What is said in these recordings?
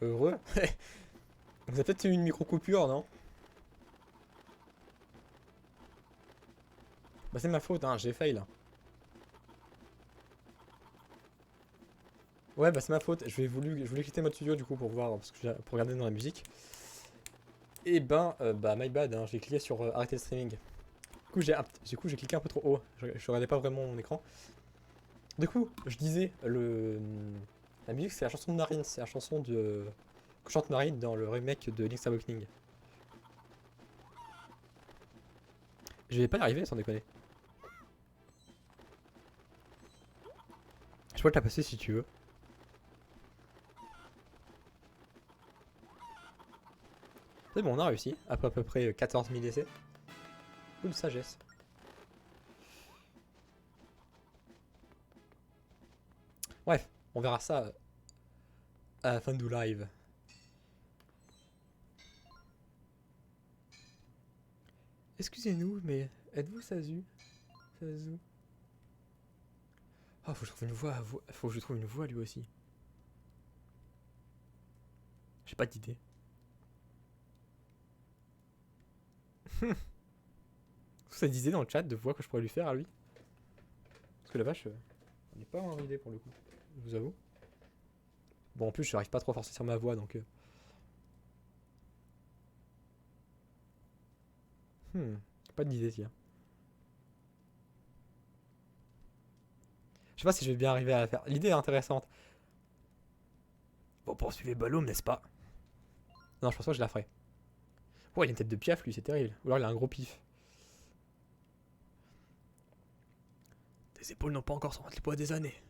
Heureux. Vous avez peut-être eu une micro-coupure, non? Bah c'est ma faute, hein, j'ai fail. Ouais, bah c'est ma faute. Je voulais quitter mode studio du coup pour voir, parce que pour regarder dans la musique. Et ben, bah my bad, hein, j'ai cliqué sur arrêter le streaming. Du coup, j'ai cliqué un peu trop haut. Je regardais pas vraiment mon écran. Du coup, je disais, la musique c'est la chanson de Marine, c'est la chanson que chante Marine dans le remake de Link's Awakening. Je vais pas y arriver sans déconner. Je peux te la passer si tu veux. C'est bon, on a réussi, après à peu près 14 000 essais. Coup de sagesse. Bref, on verra ça à la fin du live. Excusez-nous, mais êtes-vous Sazu? Sazu. Ah, faut que je trouve une voix, faut que je trouve une voix lui aussi. J'ai pas d'idée. Vous avez des idées dans le chat de voix que je pourrais lui faire à lui? Parce que la vache, on n'est pas en idée pour le coup, je vous avoue. Bon, en plus, je n'arrive pas trop à forcer sur ma voix donc. Pas d'idée, tiens. Je sais pas si je vais bien arriver à la faire. L'idée est intéressante. Vous poursuivez Balloum, n'est-ce pas? Non, je pense pas que je la ferai. Oh, il a une tête de piaf, lui, c'est terrible. Ou alors il a un gros pif. Tes épaules n'ont pas encore senti le poids des années.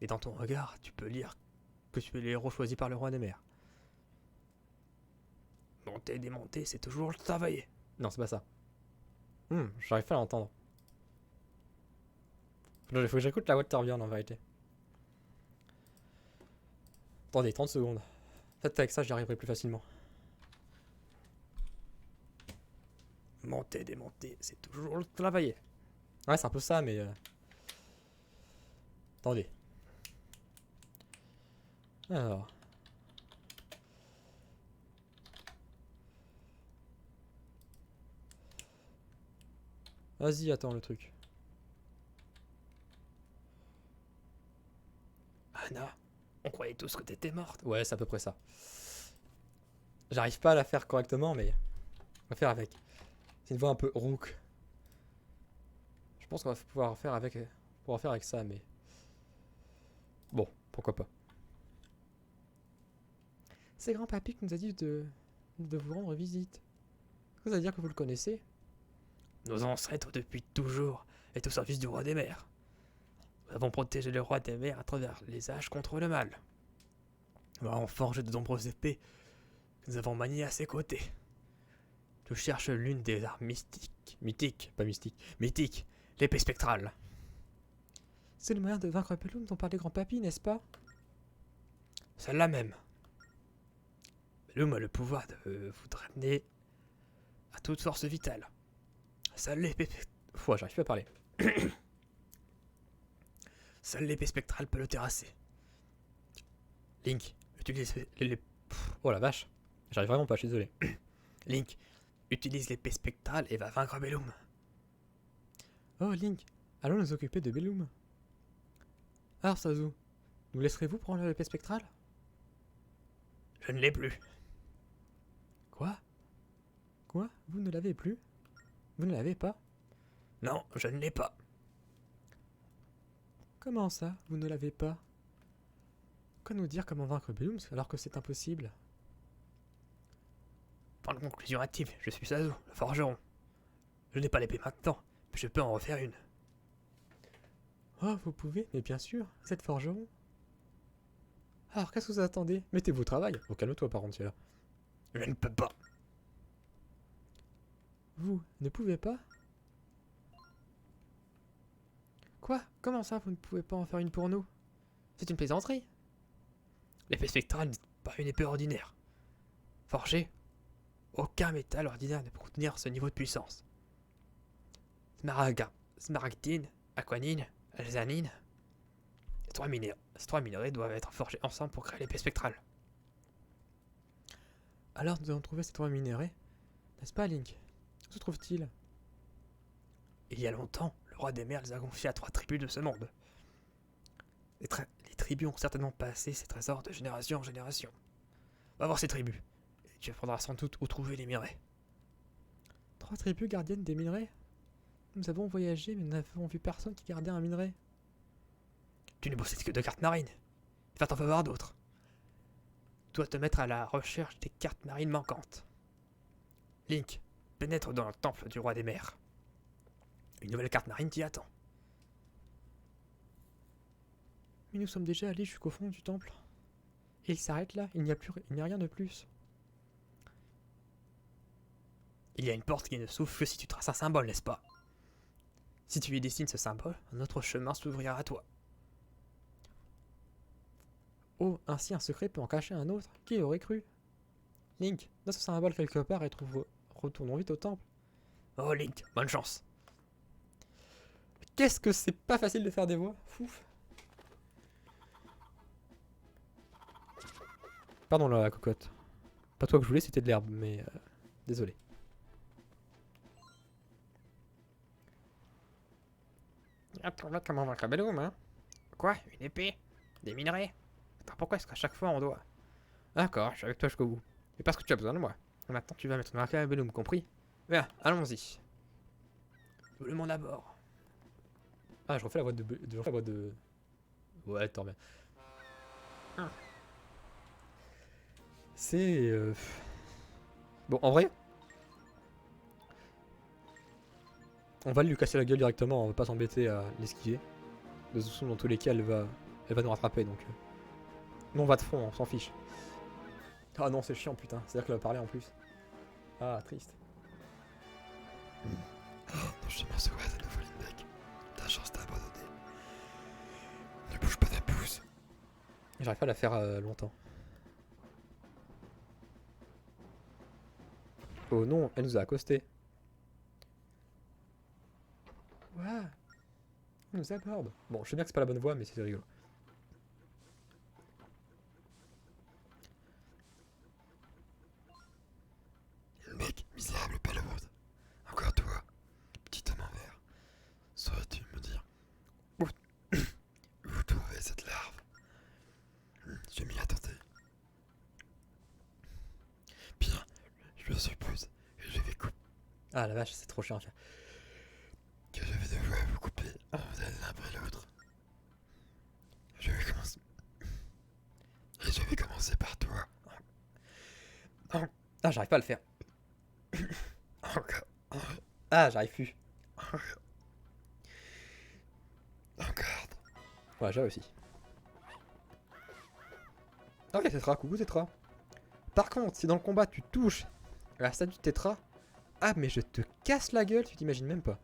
Et dans ton regard, tu peux lire que tu es le héros choisi par le roi des mers. Monter et démonter, c'est toujours travailler. Non, c'est pas ça. J'arrive pas à l'entendre. Il faut que j'écoute la voix de Torbjorn en vérité. Attendez, 30 secondes. Peut-être avec ça, j'y arriverai plus facilement. Monter, démonter, c'est toujours le travailler. Ouais, c'est un peu ça, mais. Attendez. Alors. Vas-y, attends le truc. Anna, on croyait tous que t'étais morte. Ouais, c'est à peu près ça. J'arrive pas à la faire correctement, mais on va faire avec. C'est une voix un peu rauque. Je pense qu'on va pouvoir faire avec ça, mais bon, pourquoi pas. C'est grand-papy qui nous a dit de vous rendre visite. Vous allez dire que vous le connaissez? Nos ancêtres depuis toujours est au service du roi des mers. Nous avons protégé le roi des mers à travers les âges contre le mal. Nous avons forgé de nombreuses épées que nous avons maniées à ses côtés. Je cherche l'une des armes mythiques, l'épée spectrale. C'est le moyen de vaincre Pelum dont parlait grand-papy, n'est-ce pas? Celle-là même. Pelum a le pouvoir de vous ramener à toute force vitale. Seule l'épée... j'arrive plus à parler. Seule l'épée spectrale peut le terrasser. Link, utilise les... Oh la vache. J'arrive vraiment pas, je suis désolé. Link, utilise l'épée spectrale et va vaincre Belum. Oh Link, allons nous occuper de Belum. Alors Sazu, nous laisserez-vous prendre l'épée spectrale? Je ne l'ai plus. Quoi? Quoi? Vous ne l'avez plus? Vous ne l'avez pas? Non, je ne l'ai pas. Comment ça, vous ne l'avez pas? Pourquoi nous dire comment vaincre Belum alors que c'est impossible? Par la conclusion active, je suis Sazu, le forgeron. Je n'ai pas l'épée maintenant, mais je peux en refaire une. Oh, vous pouvez, mais bien sûr, vous êtes forgeron. Alors, qu'est-ce que vous attendez? Mettez-vous au travail. Oh, calme-toi, par contre, là. Je ne peux pas. Vous ne pouvez pas? Quoi? Comment ça, vous ne pouvez pas en faire une pour nous? C'est une plaisanterie. L'épée spectrale n'est pas une épée ordinaire. Forgée, aucun métal ordinaire ne peut contenir ce niveau de puissance. Smaragdine, aquanine, alzanine. Ces trois minerais doivent être forgés ensemble pour créer l'épée spectrale. Alors nous avons trouvé cet endroit minéré, n'est-ce pas, Link? Où se trouve-t-il? Il y a longtemps, le roi des mers les a confiés à 3 tribus de ce monde. Les tribus ont certainement passé ces trésors de génération en génération. Va voir ces tribus, et tu apprendras sans doute où trouver les minerais. 3 tribus gardiennes des minerais? Nous avons voyagé, mais nous n'avons vu personne qui gardait un minerai. Tu ne possèdes que 2 cartes marines. Va t'en falloir d'autres. Tu dois te mettre à la recherche des cartes marines manquantes. Link, pénètre dans le temple du roi des mers. Une nouvelle carte marine t'y attend. Mais nous sommes déjà allés jusqu'au fond du temple. Et il s'arrête là, il n'y a rien de plus. Il y a une porte qui ne s'ouvre que si tu traces un symbole, n'est-ce pas? Si tu y dessines ce symbole, un autre chemin s'ouvrira à toi. Oh, ainsi un secret peut en cacher un autre. Qui aurait cru? Link, donne ce symbole quelque part et retournons vite au temple. Oh Link, bonne chance. Qu'est-ce que c'est pas facile de faire des voix? Fouf. Pardon la cocotte. Pas toi que je voulais, c'était de l'herbe, mais désolé. Ah, tu vois comment vaincre Belloom, hein? Quoi? Une épée? Des minerais? Attends, pourquoi est-ce qu'à chaque fois on doit... D'accord, je suis avec toi jusqu'au bout. Et parce que tu as besoin de moi. Et maintenant tu vas mettre une à Belloom, compris? Bien, allons-y. Le monde à bord. Ah, je refais la voix de... Ouais, attends, bien. C'est... Bon, en vrai... On va lui casser la gueule directement, on va pas s'embêter à l'esquiver. De toute façon, dans tous les cas, elle va nous rattraper, donc... Nous, on va de front, on s'en fiche. Ah non, c'est chiant, putain. C'est-à-dire qu'elle va parler en plus. Ah, triste. Oh, non, je m'en souviens de nouveau, Lindbeck. Ta chance t'a abandonné. Ne bouge pas ta pouce. J'arrive pas à la faire longtemps. Oh non, elle nous a accosté. Ouais. Elle nous aborde. Bon, je sais bien que c'est pas la bonne voie, mais c'est rigolo. Mec, misérable palourde. Encore toi, petit homme en verre. Saurais-tu me dire où trouver cette larve? Je m'y attendais. Bien, je suppose que je vais couper. Ah la vache, c'est trop chiant à faire. Que je vais devoir vous couper l'un après l'autre. Je vais commencer. Et je vais commencer par toi. Ah, j'arrive pas à le faire. Encore. Ah, j'arrive plus. Encore. Ouais, j'ai réussi. Ok, Tetra, coucou Tetra. Par contre, si dans le combat tu touches la statue de Tetra, ah mais je te casse la gueule, tu t'imagines même pas.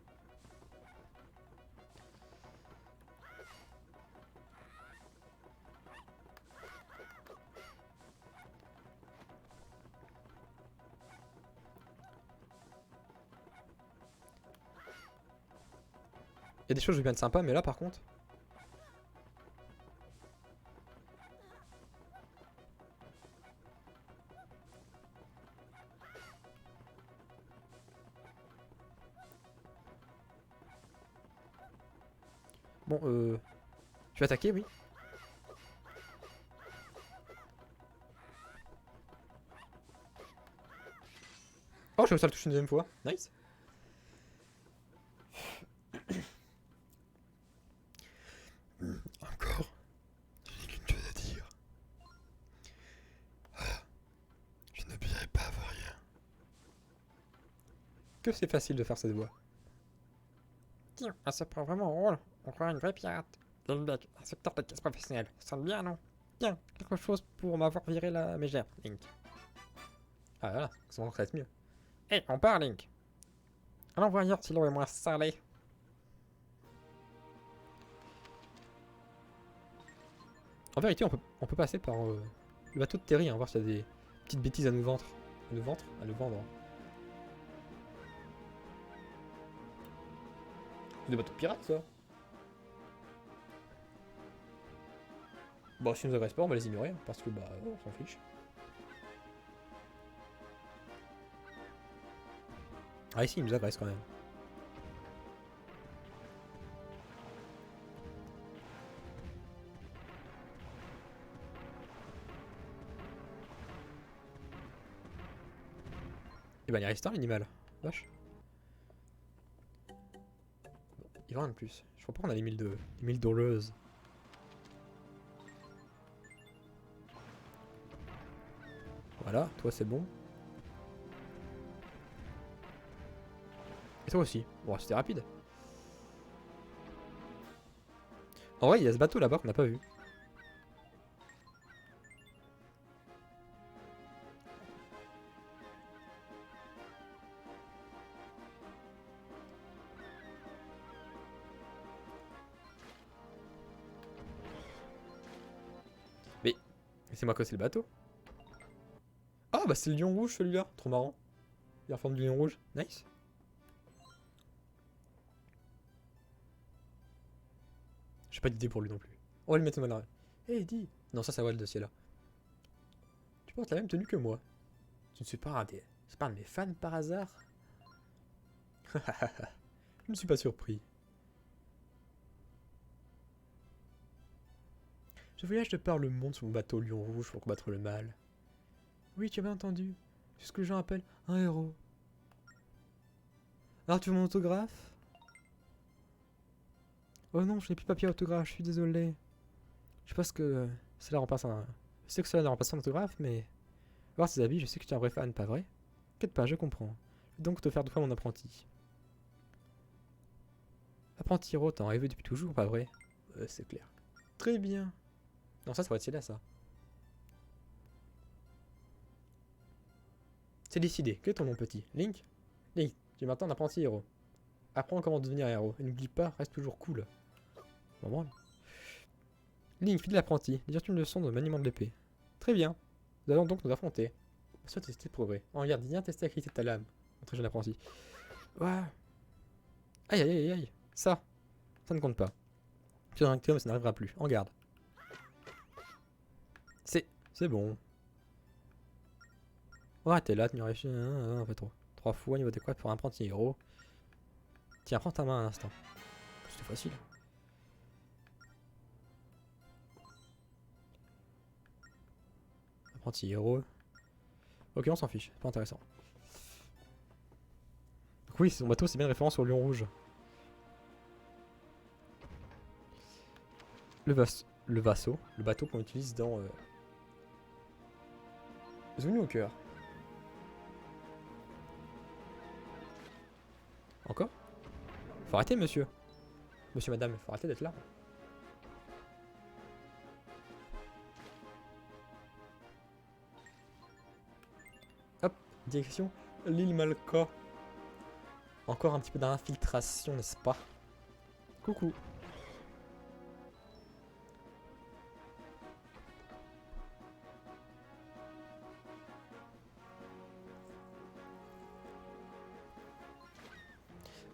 Il y a des choses bien de sympa, mais là par contre... Bon, tu vas attaquer, oui. Oh, je vais ça le toucher une deuxième fois. Nice. Encore. Je n'ai qu'une chose à dire. Ah, je ne paierai pas pour rien. Que c'est facile de faire cette voix. Tiens, elle se prend vraiment au rôle. On croit une vraie pirate. Lindbeck, inspecteur de caisse professionnel. Ça sonne bien, non? Tiens, quelque chose pour m'avoir viré la mégère, Link. Ah voilà, ça va être mieux. Hé, on part, Link. Allons voir si l'eau est moins salée. En vérité, on peut passer par le bateau de Terry, hein, voir s'il y a des petites bêtises à nous vendre. À nous vendre. C'est des bateaux de pirates, ça. Bon, si nous agressent pas, on va les ignorer, hein, parce que bah, on s'en fiche. Ah ici, il nous agresse quand même. Et bah il reste un l'animal. Vache. Bon, il va rien de plus. Je crois pas qu'on a les 1000 dollars. Voilà, toi c'est bon. Et toi aussi. Bon, c'était rapide. En vrai, il y a ce bateau là-bas qu'on n'a pas vu. Mais c'est moi que c'est le bateau. Ah bah c'est le lion rouge celui-là. Trop marrant. Il est en forme de lion rouge. Nice. J'ai pas d'idée pour lui non plus. On va lui mettre une main. Hé, dis. Non, ça va le dossier là. Tu portes la même tenue que moi. Tu ne suis pas c'est pas un de mes fans par hasard? Je ne suis pas surpris. Je voyage de par le monde sur mon bateau lion rouge pour combattre le mal. Oui, tu as bien entendu. C'est ce que les gens appellent un héros. Alors tu veux mon autographe? Oh non, je n'ai plus de papier autographe, je suis désolé. Je sais pas ce que cela remplace un... Je sais que cela ne remplace un autographe, mais... Voir ses habits, je sais que tu es un vrai fan, pas vrai? T'inquiète pas, je comprends. Je vais donc te faire de toi mon apprenti. Apprenti héros, t'en rêvé depuis toujours, pas vrai? C'est clair. Très bien. Non, ça va être là, ça. C'est décidé. Quel est ton nom, petit? Link? Link, tu es maintenant un apprenti héros. Apprends comment devenir héros. Et n'oublie pas, reste toujours cool. Bon, Link, fidèle apprenti. Dire une leçon de maniement de l'épée. Très bien. Nous allons donc nous affronter. Soit tester de progrès. En regarde, viens tester la qualité de ta lame. Mon très jeune apprenti. Ouah. Aïe aïe aïe aïe. Ça ne compte pas. Tu es un acteur, mais ça n'arrivera plus. En garde. C'est bon. Ouais, t'es là, tu m'as réussi. En fait, 3 fois niveau des quoi pour un apprenti héros. Tiens, prends ta main un instant. C'était facile. Apprenti héros. Ok, on s'en fiche, c'est pas intéressant. Donc oui, son bateau, c'est bien une référence au lion rouge. Le vaisseau, le bateau qu'on utilise dans Zuni au cœur. Encore? Faut arrêter, monsieur. Monsieur, madame, faut arrêter d'être là. Hop, direction l'île Malka. Encore un petit peu d'infiltration, n'est-ce pas? Coucou.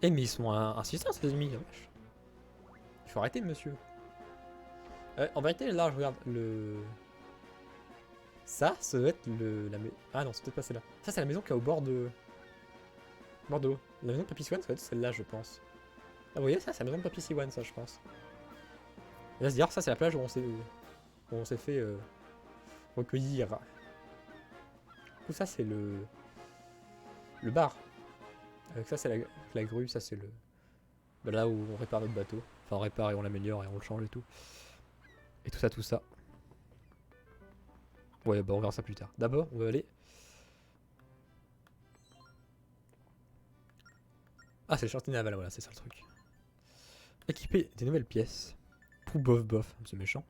Eh mais ils sont insistants ces ennemis, la vache. Il faut arrêter monsieur. En vérité là je regarde le... Ça doit être Ah non c'est peut-être pas celle-là. Ça c'est la maison qui est au bord de... Bordeaux. La maison de Papy Swan ça doit être celle-là je pense. Ah vous voyez ça c'est la maison de Papy Swan ça je pense. Et là se dire ça c'est la plage où on s'est fait recueillir. Tout ça c'est le bar. Avec ça c'est la grue, ça c'est le... Bah, là où on répare notre bateau. Enfin on répare et on l'améliore et on le change et tout. Et tout ça, tout ça. Ouais bah on verra ça plus tard. D'abord on va aller... Ah c'est le chantier naval, voilà c'est ça le truc. Équiper des nouvelles pièces. Pour bof bof, c'est méchant.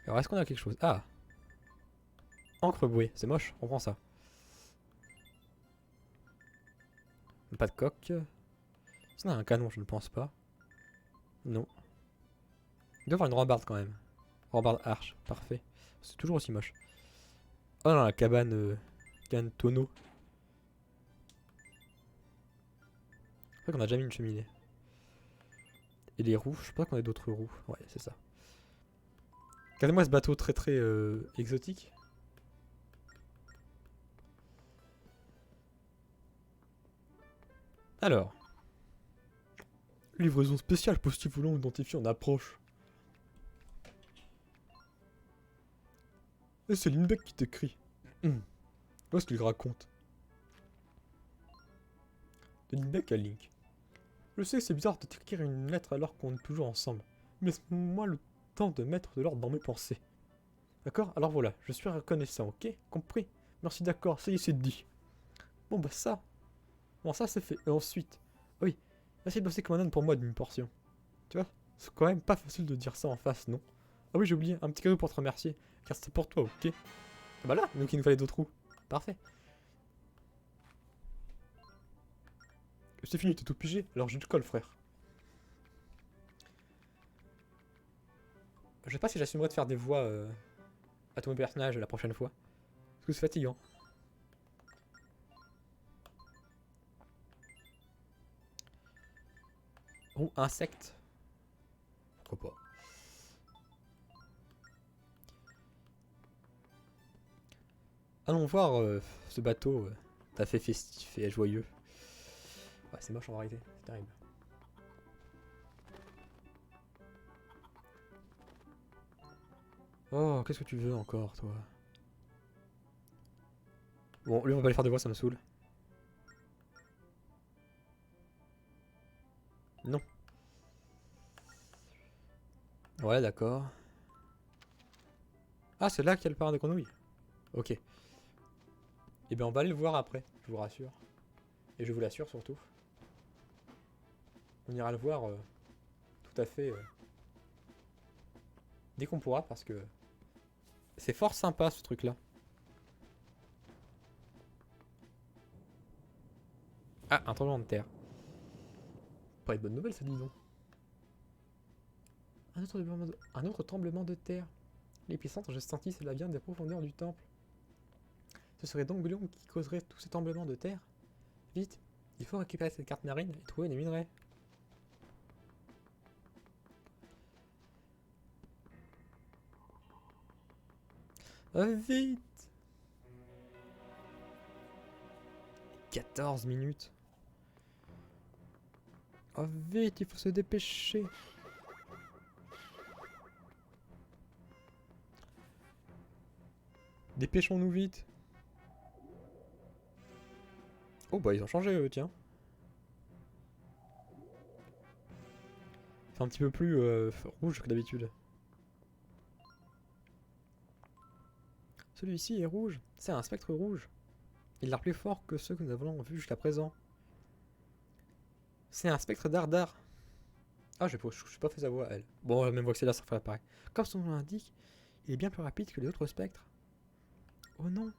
Alors est-ce qu'on a quelque chose? Ah, encre bouée, c'est moche, on prend ça. Pas de coque. Ça a un canon, je ne pense pas. Non. Il doit y avoir une rambarde quand même. Rambarde arche, parfait. C'est toujours aussi moche. Oh non, la cabane tonneau. Je crois qu'on a déjà mis une cheminée. Et les roues, je sais pas qu'on ait d'autres roues. Ouais, c'est ça. Regardez-moi ce bateau très très exotique. Alors. Livraison spéciale, postier volant identifié en approche. Et c'est Lindbeck qui t'écrit. Qu'est-ce qu'il raconte? De Lindbeck à Link. Je sais que c'est bizarre de t'écrire une lettre alors qu'on est toujours ensemble. Mais laisse-moi le temps de mettre de l'ordre dans mes pensées. D'accord? Alors voilà, je suis reconnaissant, ok? Compris? Merci, d'accord, ça y est, c'est dit. Bon bah ça. Bon ça c'est fait. Et ensuite. Oui. Merci de bosser comme un âne pour moi d'une portion. Tu vois? C'est quand même pas facile de dire ça en face, non? Ah oui, j'ai oublié, un petit cadeau pour te remercier. Car c'est pour toi, ok? Ah bah là, donc il nous fallait d'autres roues. Parfait. C'est fini, t'es tout pigé, alors je te colle, frère. Je sais pas si j'assumerai de faire des voix à tous mes personnages la prochaine fois. Parce que c'est fatigant. Oh, insecte. Pourquoi pas. Allons voir ce bateau. T'as fait festif et joyeux. Ouais, c'est moche en réalité, c'est terrible. Oh, qu'est-ce que tu veux encore, toi? Bon, lui, on va pas aller faire de voix, ça me saoule. Non. Ouais, d'accord. Ah, c'est là qu'il y a le parrain de grenouille. Ok. Eh bien, on va aller le voir après, je vous rassure. Et je vous l'assure surtout. On ira le voir tout à fait dès qu'on pourra parce que c'est fort sympa ce truc là. Ah, un tremblement de terre. Pas une bonne nouvelle ça, dis donc. Un autre tremblement de terre. L'épicentre, je sentis, cela vient des profondeurs du temple. Ce serait donc Gullion qui causerait tous ces tremblements de terre. Vite, il faut récupérer cette carte marine et trouver des minerais. Vite! 14 minutes. Oh vite, il faut se dépêcher. Dépêchons-nous vite. Oh bah ils ont changé eux, tiens. C'est un petit peu plus rouge que d'habitude. Celui-ci est rouge. C'est un spectre rouge. Il a l'air plus fort que ceux que nous avons vus jusqu'à présent. C'est un spectre d'Ardar. Ah, je suis pas fait sa voix, elle. Bon, même voix que c'est là, ça ferait pareil. Comme son nom l'indique, il est bien plus rapide que les autres spectres. Oh non.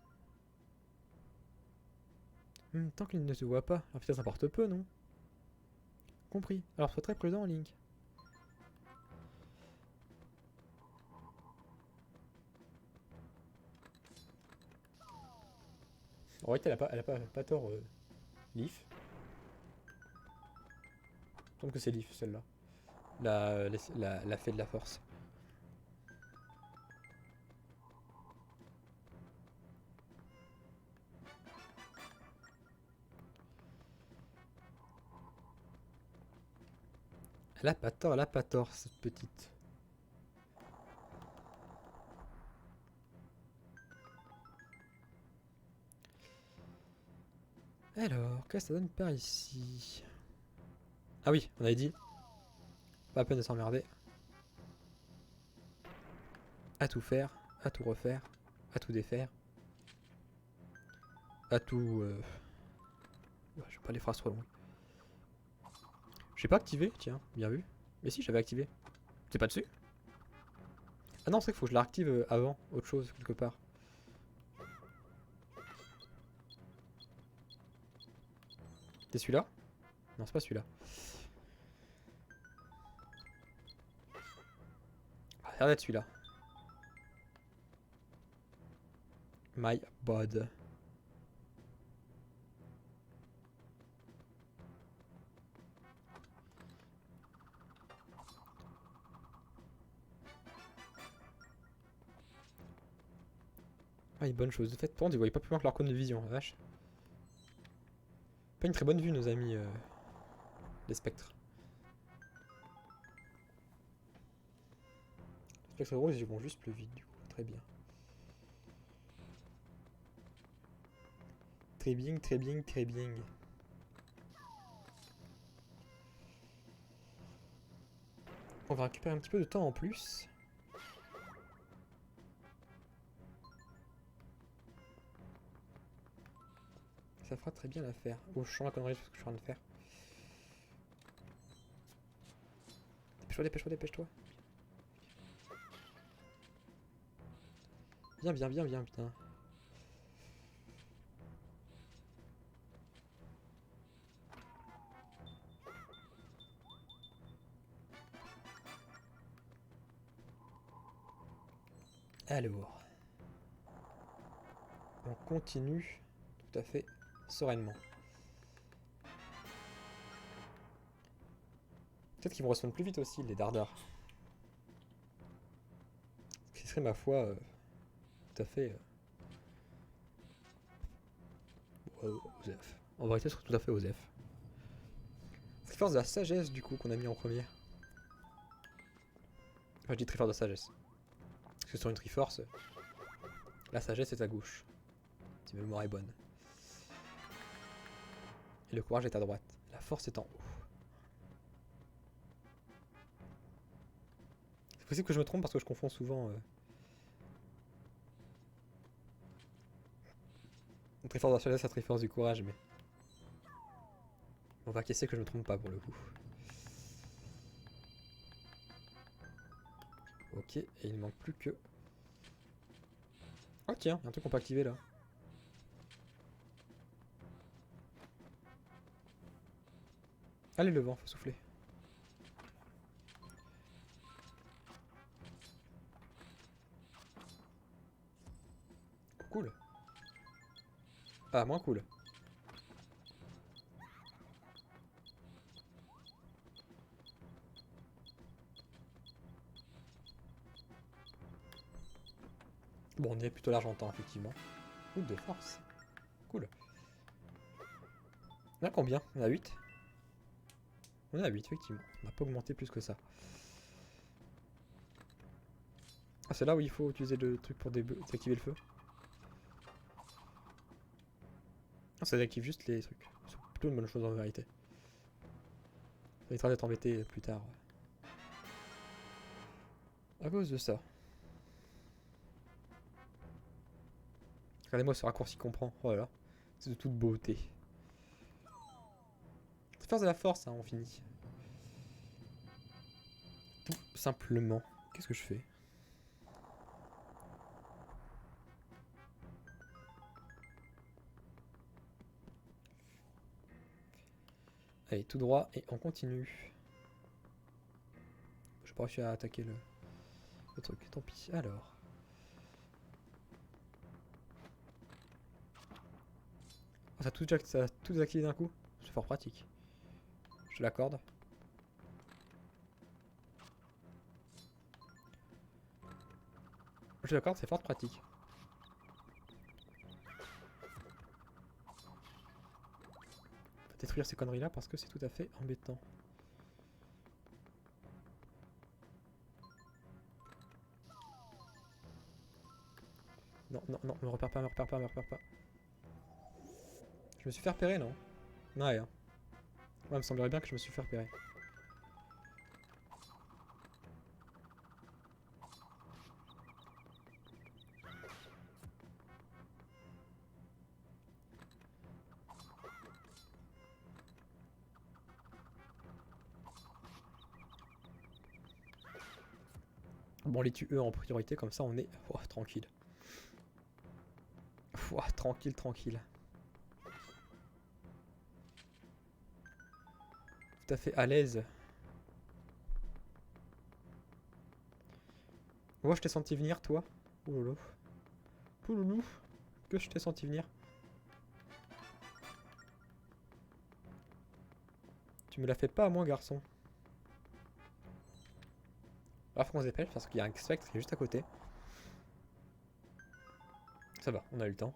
Tant qu'il ne se voit pas, la vitesse importe peu, non? Compris. Alors sois très prudent, Link. En réalité, elle a pas tort, Leaf. Il me semble que c'est Leaf, celle-là. La fée de la force. Elle a pas tort, cette petite. Alors, qu'est-ce que ça donne par ici? Ah oui, on avait dit. Pas la peine de s'emmerder. À tout faire, à tout refaire, à tout défaire. À tout... Ouais, je vais pas les phrases trop longues. J'ai pas activé, tiens, bien vu. Mais si, j'avais activé. C'est pas dessus? Ah non, c'est qu'il faut que je la réactive avant, autre chose, quelque part. C'est celui-là? Non, c'est pas celui-là. Ah, ça a l'air d'être celui-là. My bad. Ah, une bonne chose. De fait, par contre, ils voyaient pas plus loin que leur cône de vision, la vache. Pas une très bonne vue, nos amis. Les spectres. Les spectres roses, ils vont juste plus vite, du coup. Très bien. Très bien, très bien, très bien. On va récupérer un petit peu de temps en plus. Ça fera très bien l'affaire. Oh, je sens la connerie de ce que je suis en train de faire. Dépêche-toi, dépêche-toi, dépêche-toi. Bien, bien, bien, bien, bien. Alors. On continue tout à fait sereinement. Peut-être qu'ils vont respawn plus vite aussi, les dardards. Ce qui serait, ma foi, tout à fait... Osef. En vérité, ce serait tout à fait Osef. Triforce de la sagesse, du coup, qu'on a mis en premier. Enfin, je dis Triforce de la sagesse. Parce que sur une Triforce, la sagesse est à gauche. Si ma mémoire est bonne. Et le courage est à droite. La force est en haut. C'est possible que je me trompe parce que je confonds souvent... Triforce de la sagesse à Triforce du courage, mais... On va acquiescer que je me trompe pas pour le coup. Ok, et il ne manque plus que... Oh tiens, il y a un truc qu'on peut activer là. Allez le vent, faut souffler. Cool. Ah, moins cool. Bon, on est plutôt l'argentin, effectivement. Coup de force. Cool. On a combien? On a 8. On a 8, effectivement. On n'a pas augmenté plus que ça. Ah, c'est là où il faut utiliser le truc pour désactiver le feu? Ah, ça désactive juste les trucs. C'est plutôt une bonne chose en vérité. Ça évitera d'être embêté plus tard. À cause de ça. Regardez-moi ce raccourci qu'on prend. Oh là là. C'est de toute beauté. Force de la force, hein, on finit. Tout simplement. Qu'est-ce que je fais? Allez, tout droit et on continue. Je pas réussi à attaquer le truc, tant pis. Alors. Oh, ça a tout désactivé d'un coup. C'est fort pratique. Je l'accorde. Je l'accorde, c'est fort pratique. On va détruire ces conneries là parce que c'est tout à fait embêtant. Non, non, non, me repère pas, me repère pas, me repère pas. Je me suis fait repérer, non? Ouais, hein. Ouais, il me semblerait bien que je me suis fait repérer. Bon, on les tue eux en priorité, comme ça on est tranquille. Tranquille, tranquille. Tout à fait à l'aise. Ouais, je t'ai senti venir, toi. Pouloulou. Pouloulou. Que je t'ai senti venir. Tu me l'as fait pas à moi, garçon. Alors, faut qu'on se dépêche parce qu'il y a un spectre qui est juste à côté. Ça va, on a eu le temps.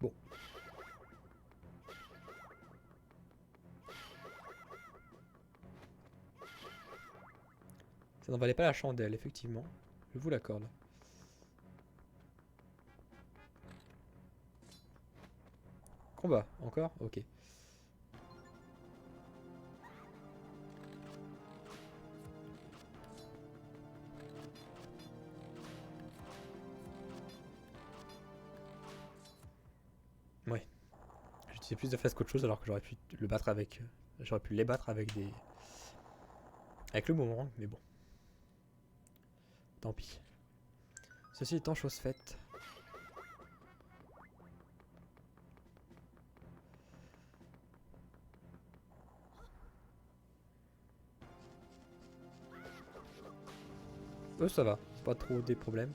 Bon. Ça n'en valait pas la chandelle, effectivement. Je vous l'accorde. Combat, encore? Ok. Ouais. J'utilisais plus de fesses qu'autre chose alors que j'aurais pu le battre avec... J'aurais pu les battre avec des... Avec le boomerang, mais bon. Tant pis. Ceci étant chose faite. Ça va, c'est pas trop des problèmes.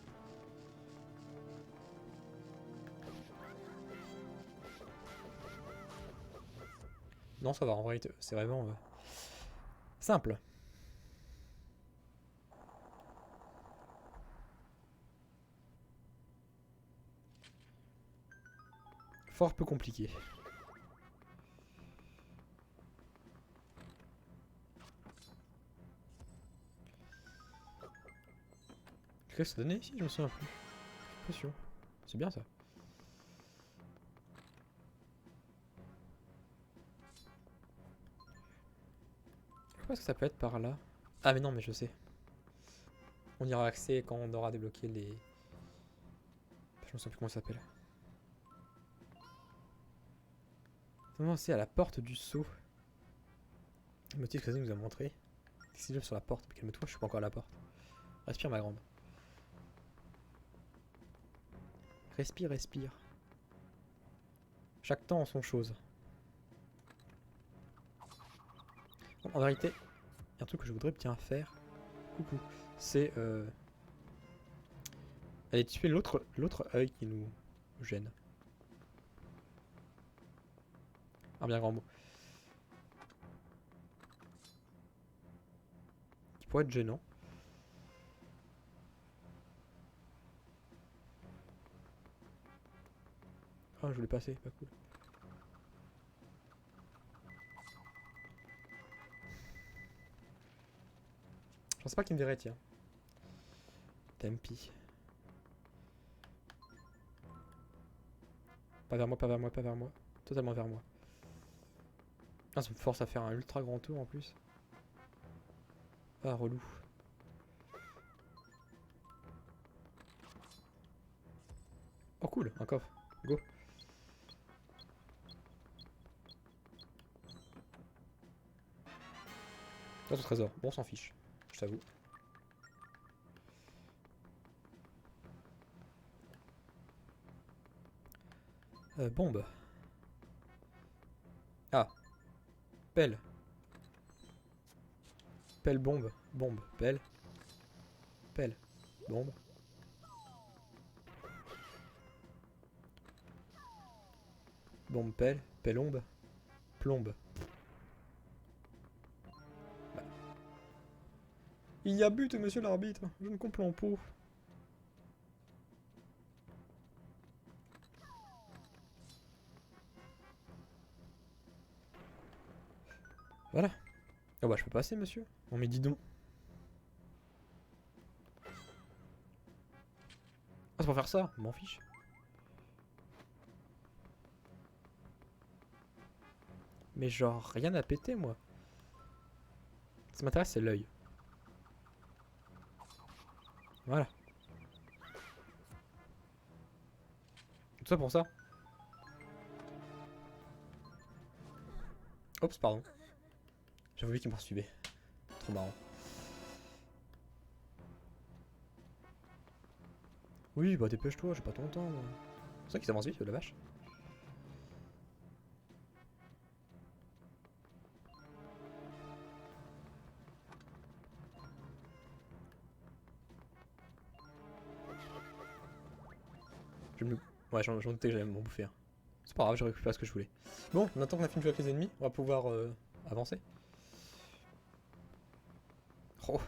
Non, ça va, en vrai, c'est vraiment simple. Fort peu compliqué. Qu'est-ce que ça donnait ici? Je me souviens plus. Pas sûr. C'est bien ça. Je pense que ça peut être par là. Ah mais non, mais je sais. On ira accès quand on aura débloqué les... Je me souviens plus comment ça s'appelle. Non, c'est à la porte du saut. Le motif que ça nous a montré. Qu'est-ce qu'il y a sur la porte? Calme-toi, je suis pas encore à la porte. Respire ma grande. Respire, respire. Chaque temps en son chose. Bon, en vérité, il y a un truc que je voudrais bien faire. Coucou. C'est aller tuer l'autre œil qui nous gêne. Un bien grand mot. Qui pourrait être gênant. Ah, je voulais passer, pas cool. Je pensais pas qu'il me verrait, tiens. Tempi. Pas vers moi, pas vers moi, pas vers moi. Totalement vers moi. Ah, ça me force à faire un ultra grand tour en plus. Ah, relou. Oh cool, un coffre. Go. Dans ce trésor. Bon, on s'en fiche. Je t'avoue. Bombe. Ah. Pelle. Pelle, bombe. Bombe. Pelle. Pelle. Bombe. Bombe, pelle. Pellombe. Plombe. Bah. Il y a but, monsieur l'arbitre. Je ne comprends pas. Voilà. Oh bah je peux passer, monsieur. On mais dis donc. Ah, c'est pour faire ça, je m'en fiche. Mais genre, rien à péter, moi. Ce qui m'intéresse, c'est l'œil. Voilà. Tout ça pour ça. Oups, pardon. J'avais oublié qu'il me poursuivait. Trop marrant. Oui, bah dépêche-toi, j'ai pas ton temps. Moi. C'est vrai qu'ils avancent vite, la vache. Ouais, j'en doutais que j'allais m'en bouffer. Hein. C'est pas grave, j'ai récupéré ce que je voulais. Bon, maintenant qu'on a fini de jouer avec les ennemis, on va pouvoir avancer. Oh,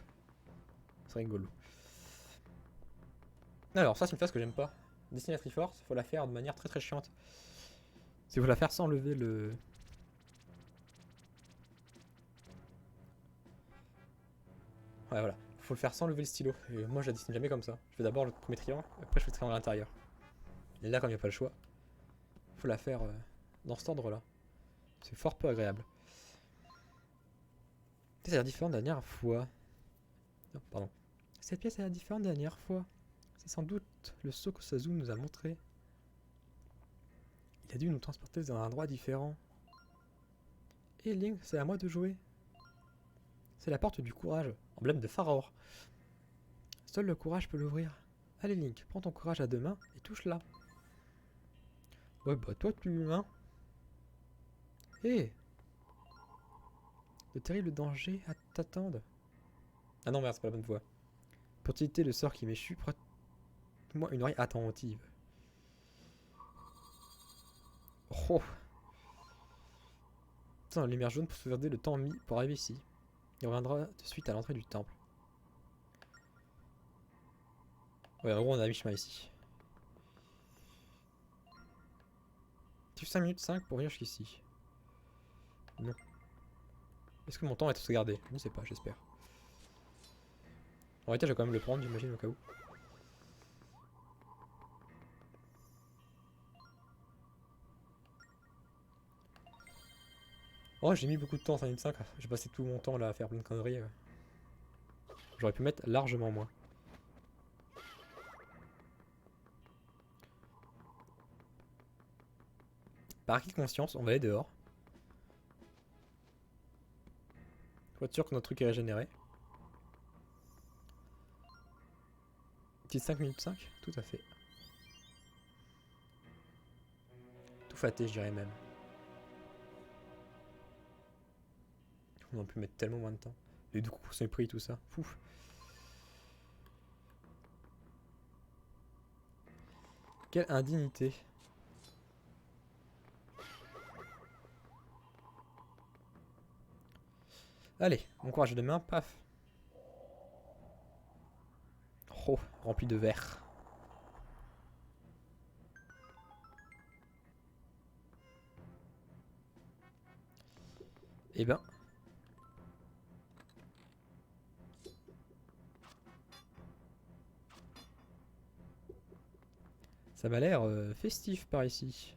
c'est rigolo. Alors, ça, c'est une phase que j'aime pas. Destinée à Triforce, faut la faire de manière très très chiante. C'est faut la faire sans lever le... Ouais voilà, faut le faire sans lever le stylo. Et moi je la dessine jamais comme ça. Je fais d'abord le premier triangle, après je fais le triangle à l'intérieur. Et là comme il n'y a pas le choix, faut la faire dans cet ordre là. C'est fort peu agréable. Ça a l'air différent de la dernière fois. Non, pardon. Cette pièce a l'air différente de la dernière fois. C'est sans doute le saut que Sazu nous a montré. Il a dû nous transporter dans un endroit différent. Et Link, c'est à moi de jouer. C'est la porte du courage, emblème de Pharaon. Seul le courage peut l'ouvrir. Allez Link, prends ton courage à deux mains et touche-la. Ouais bah toi tu... Hein. Hé, de terribles dangers t'attendent. Ah non merde, c'est pas la bonne voie. Pour éviter le sort qui m'échoue, prête-moi une oreille attentive. Oh. Dans la lumière jaune pour sauvegarder le temps mis pour arriver ici. Il reviendra de suite à l'entrée du temple. Ouais, en gros, on a mi-chemin ici. Tu fais 5 minutes 5 pour venir jusqu'ici. Non. Est-ce que mon temps va être sauvegardé? Je ne sais pas, j'espère. En réalité, je vais quand même le prendre, j'imagine, au cas où. Oh, j'ai mis beaucoup de temps en 5 minutes 5. J'ai passé tout mon temps là à faire plein de conneries. J'aurais pu mettre largement moins. Par acquis de conscience, on va aller dehors. Faut être sûr que notre truc est régénéré. Petite 5 minutes 5, tout à fait. Tout faté, je dirais même. On aurait pu mettre tellement moins de temps. Et du coup, c'est pris tout ça. Fouf. Quelle indignité. Allez, mon courage de main, paf. Oh, rempli de verre. Eh ben. Ça m'a l'air festif par ici.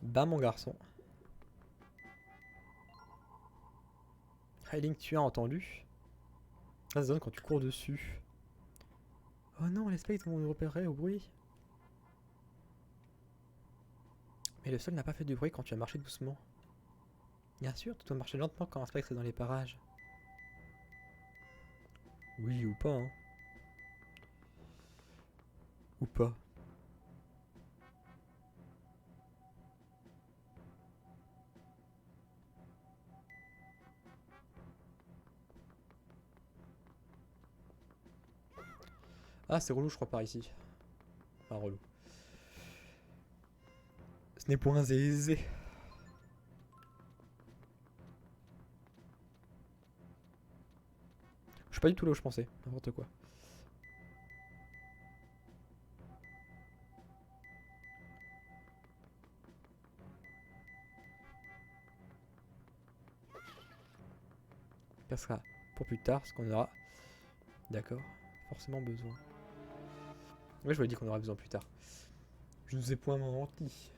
Bah mon garçon. Hey Link, tu as entendu? Ça se donne quand tu cours dessus. Oh non, les spectres vont nous repérer au bruit. Mais le sol n'a pas fait du bruit quand tu as marché doucement. Bien sûr, tu dois marcher lentement quand un spectre est dans les parages. Oui ou pas, hein. Ou pas. Ah, c'est relou, je crois, par ici. Enfin, relou. Ce n'est point aisé. Je suis pas du tout là où je pensais. N'importe quoi. Ça sera pour plus tard, ce qu'on aura. D'accord. Forcément besoin. Ouais, je vous l'ai dit qu'on aura besoin plus tard. Je ne vous ai point menti.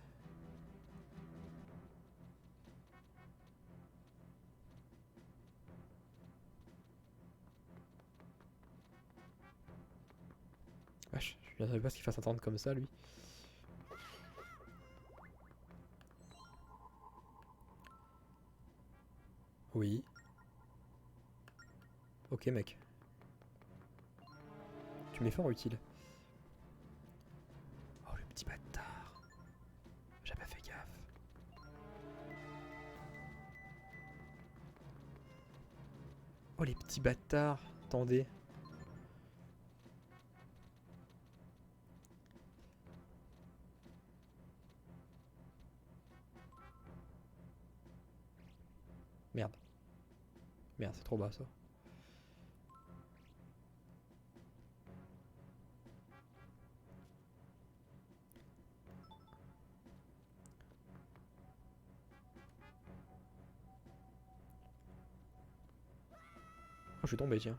Wesh, je ne savais pas ce qu'il fasse attendre comme ça, lui. Oui. Ok, mec. Tu m'es fort utile. Oh, le petit bâtard. J'ai pas fait gaffe. Oh, les petits bâtards. Attendez. Merde. Merde, c'est trop bas ça. Oh, je suis tombé, tiens.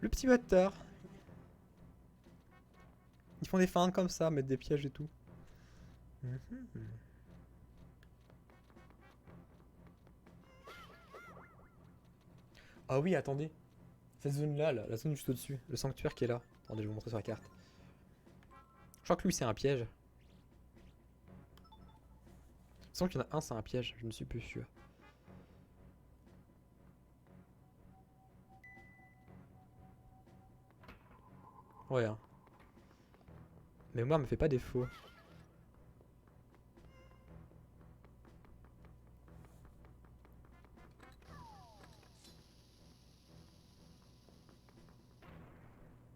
Le petit bâtard. Ils font des feintes comme ça, mettre des pièges et tout. Ah oui, attendez. Cette zone-là, là, la zone juste au-dessus, le sanctuaire qui est là. Attendez, je vais vous montrer sur la carte. Je crois que lui, c'est un piège. Il me semble qu'il y en a un, c'est un piège, je ne suis plus sûr. Ouais, hein. Mais moi, me fait pas défaut.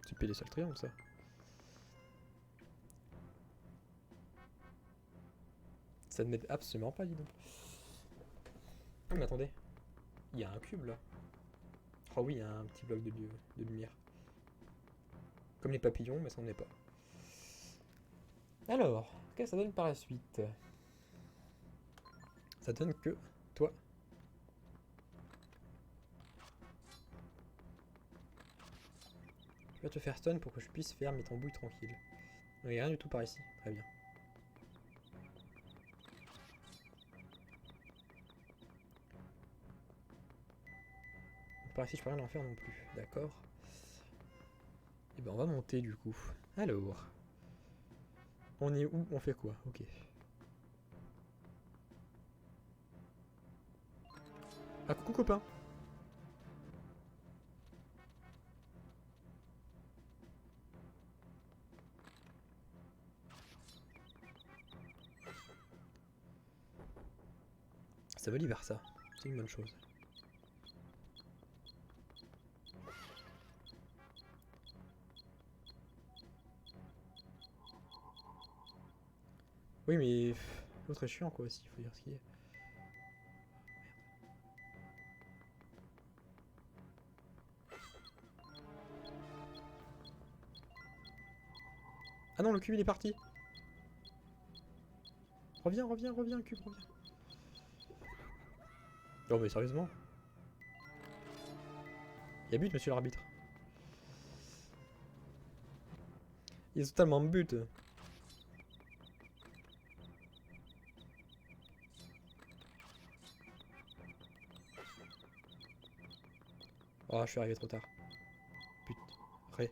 C'est pile les seuls triangles, ça. Ça ne m'aide absolument pas, dis donc. Ah, mais attendez. Il y a un cube, là. Oh oui, il y a un petit bloc de lumière. Comme les papillons, mais ça n'en est pas. Alors, qu'est-ce que ça donne par la suite? Ça donne que toi. Je vais te faire stun pour que je puisse faire mes tambouilles tranquilles. Il n'y a rien du tout par ici. Très bien. Par ici, je peux rien en faire non plus. D'accord. Et ben, on va monter du coup. Alors. On est où? On fait quoi? Ok. Ah, coucou copain. Ça veut vers ça. C'est une bonne chose. Oui, mais l'autre est chiant quoi aussi, il faut dire ce qu'il est. Ah non, le cube il est parti. Reviens, reviens, reviens, cube, reviens. Non mais sérieusement. Il y a but, monsieur l'arbitre. Il est totalement but. Oh, je suis arrivé trop tard. Putain. Après.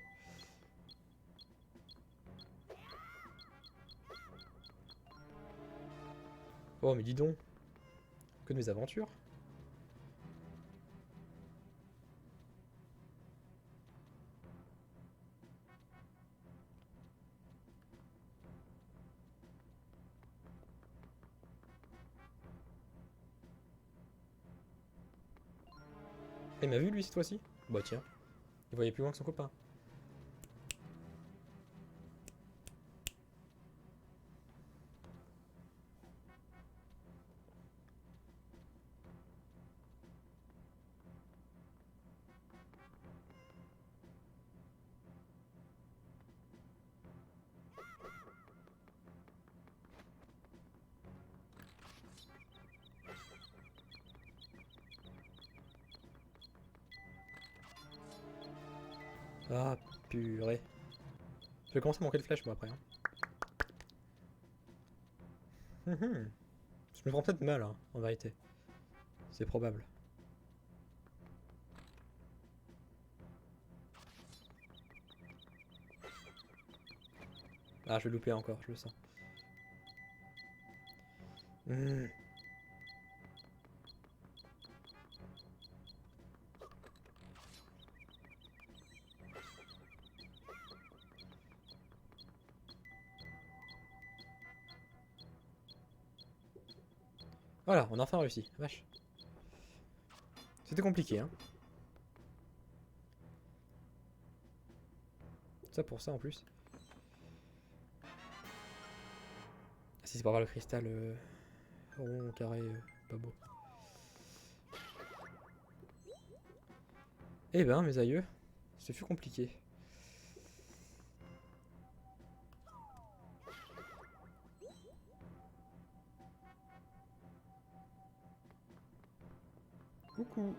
Oh, mais dis donc. Que de mes aventures. Il m'a vu lui cette fois-ci? Bah tiens. Il voyait plus loin que son copain. Ah, purée. Je vais commencer à manquer de flèches moi après. Hein. Je me prends peut-être mal, hein, en vérité. C'est probable. Ah, je vais louper encore, je le sens. Voilà, on a enfin réussi. Vache. C'était compliqué, hein. Ça pour ça en plus. Si c'est pour avoir le cristal rond, carré, pas beau. Eh ben, mes aïeux, ce fut compliqué. Coucou.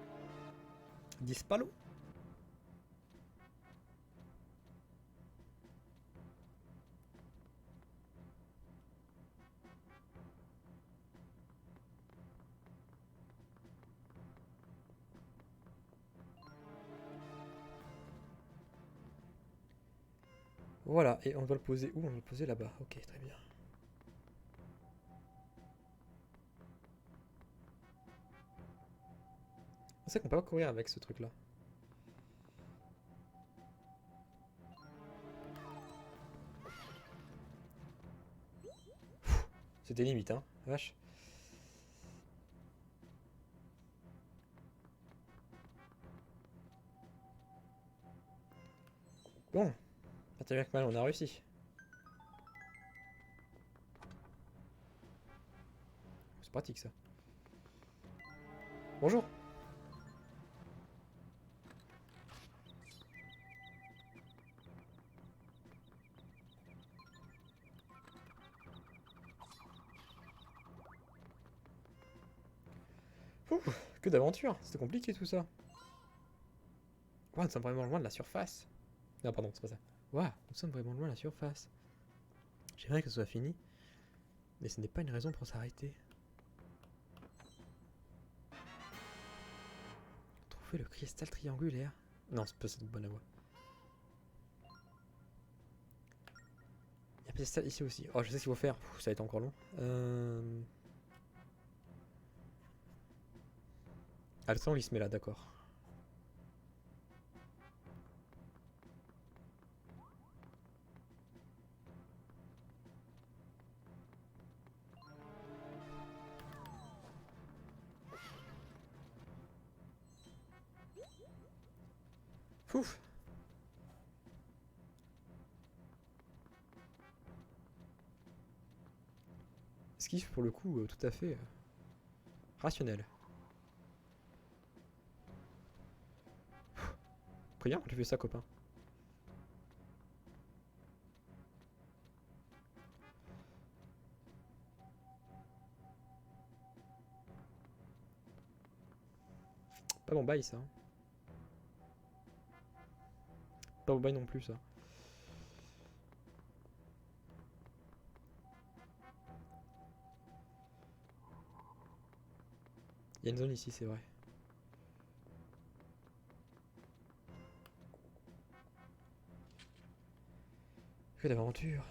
Dispalo. Voilà, et on doit le poser où? On doit le poser là-bas. Ok, très bien. On sait qu'on peut pas courir avec ce truc-là. C'était limite, hein, vache. Bon, pas bien que mal, on a réussi. C'est pratique ça. Bonjour. Ouh, que d'aventure. C'était compliqué tout ça. Ouah, nous sommes vraiment loin de la surface. Non, pardon, c'est pas ça. Ouah, nous sommes vraiment loin de la surface. J'aimerais que ce soit fini, mais ce n'est pas une raison pour s'arrêter. Trouver le cristal triangulaire. Non, c'est pas cette bonne voie. Il y a peut-être ça ici aussi. Oh, je sais ce qu'il faut faire. Pff, ça va être encore long. Ah, le sang, il se met là, d'accord. Fouf. Esquive pour le coup tout à fait rationnel. Rien quand tu fais ça, copain. Pas mon bail ça. Hein. Pas mon bail non plus ça. Il y a une zone ici, c'est vrai. Que d'aventure.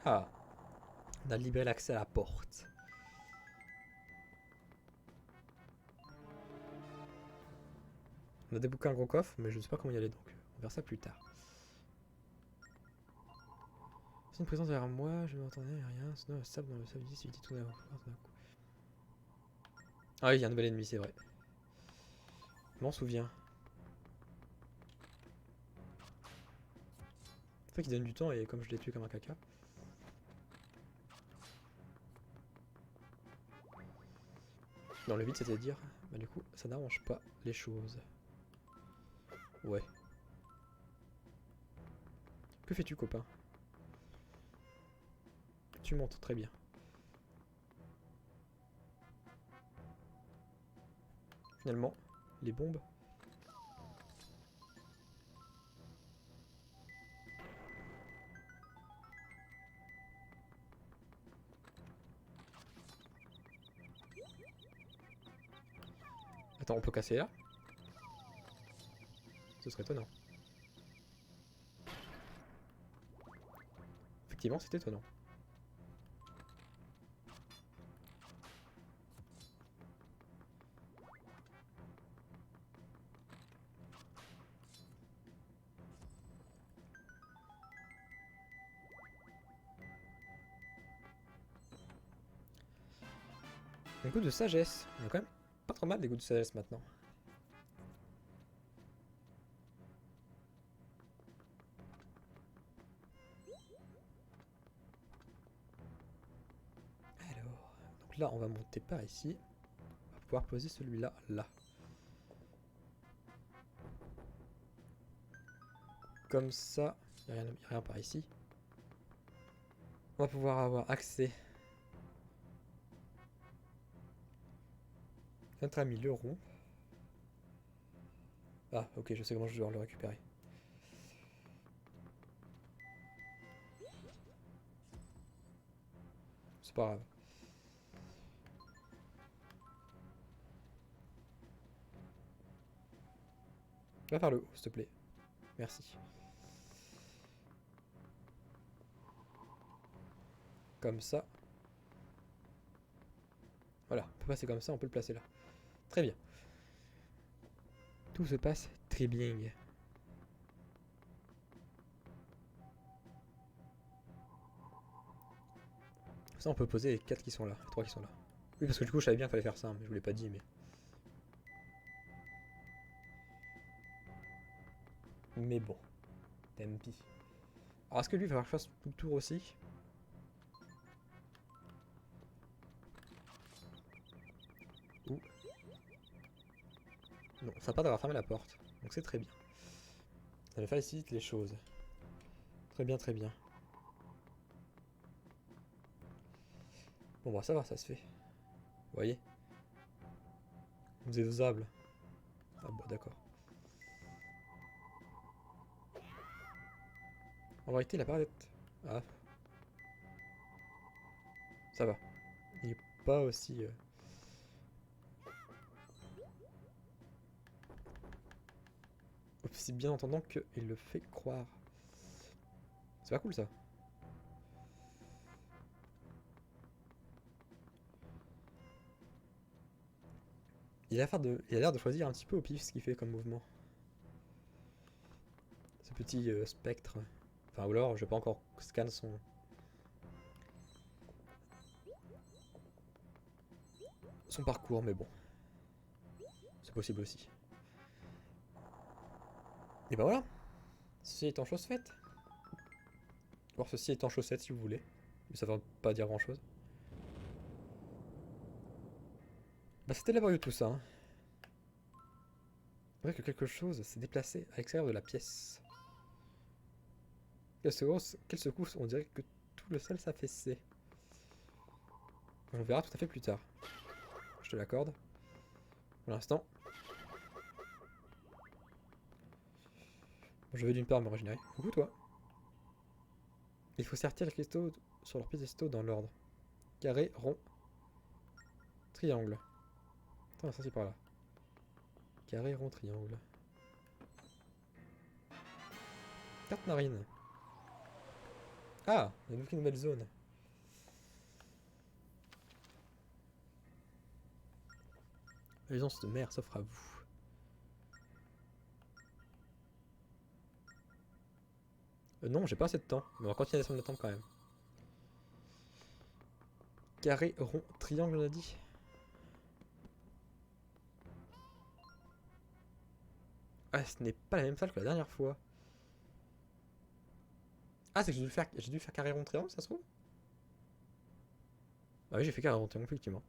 Ah, on a libéré l'accès à la porte. On a débloqué un gros coffre, mais je ne sais pas comment y aller donc. On verra ça plus tard. C'est une présence derrière moi, je n'entendais rien. Sinon, le sable dans le sable ici, tout d'un coup. Ah oui, il y a un nouvel ennemi, c'est vrai. Je m'en souviens. C'est vrai qu'il donne du temps et comme je l'ai tué comme un caca. Dans le vide, c'est-à-dire, bah du coup, ça n'arrange pas les choses. Ouais. Que fais-tu, copain? Tu montes très bien. Finalement, les bombes. Attends, on peut casser là? Ce serait étonnant. Effectivement, c'est étonnant. Un goût de sagesse. On a quand même pas trop mal des goûts de sagesse maintenant. Donc là, on va monter par ici. On va pouvoir poser celui-là, là. Comme ça, il n'y a rien par ici. On va pouvoir avoir accès. Notre ami le rond. Ah, ok, je sais comment je dois le récupérer. C'est pas grave. Va par le haut, s'il te plaît. Merci. Comme ça. Voilà, on peut passer comme ça, on peut le placer là. Très bien. Tout se passe très bien. Ça, on peut poser les 4 qui sont là, les 3 qui sont là. Oui, parce que du coup, je savais bien qu'il fallait faire ça, mais je vous l'ai pas dit, mais... Mais bon. Tant pis. Alors, est-ce que lui, il va falloir que je fasse tout le tour aussi? Ou... Non, ça n'a pas d'avoir fermé la porte. Donc c'est très bien. Ça me facilite les choses. Très bien, très bien. Bon, bah ça va, ça se fait. Vous voyez? Vous êtes osable. Ah bah d'accord. En vérité, il a pas d'être... Ah. Ça va. Il est pas aussi... aussi bien entendant qu'il le fait croire. C'est pas cool ça. Il a l'air de choisir un petit peu au pif ce qu'il fait comme mouvement. Ce petit spectre. Enfin, ou alors, je vais pas encore scanner son parcours, mais bon. C'est possible aussi. Et bah voilà. Ceci est en chose faite. Or, ceci est en chaussette si vous voulez. Mais ça va pas dire grand chose. Bah c'était laborieux tout ça. Hein. C'est vrai que quelque chose s'est déplacé à l'extérieur de la pièce. Quelle secousse, on dirait que tout le sol s'affaissait. On verra tout à fait plus tard. Je te l'accorde. Pour l'instant. Je vais d'une part me régénérer. Coucou toi. Il faut sertir les cristaux sur leurs piédestaux dans l'ordre. Carré, rond, triangle. Attends, ça c'est par là. Carré, rond, triangle. Carte marine. Ah, il y a une nouvelle zone. L'aisance de mer s'offre à vous. Non, j'ai pas assez de temps, mais on va continuer à descendre le temps quand même. Carré, rond, triangle, on a dit. Ah, ce n'est pas la même salle que la dernière fois. Ah, c'est que j'ai dû faire carré, rond, triangle, ça se trouve? Ah oui, j'ai fait carré, rond, triangle, effectivement.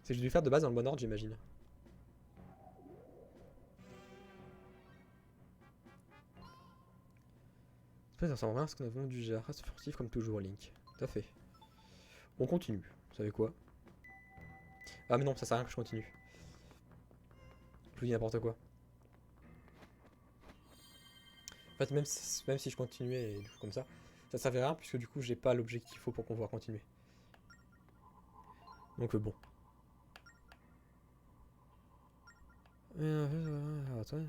C'est que j'ai dû faire de base dans le bon ordre, j'imagine. Ça ressemble rien à ce qu'on a vraiment du jar. Reste furtif comme toujours, Link. Tout à fait. On continue. Vous savez quoi? Ah mais non, ça sert à rien que je continue. Je vous dis n'importe quoi. En fait, même si je continuais et du coup comme ça servait à rien puisque du coup j'ai pas l'objet qu'il faut pour qu'on voit continuer. Donc bon. Attends.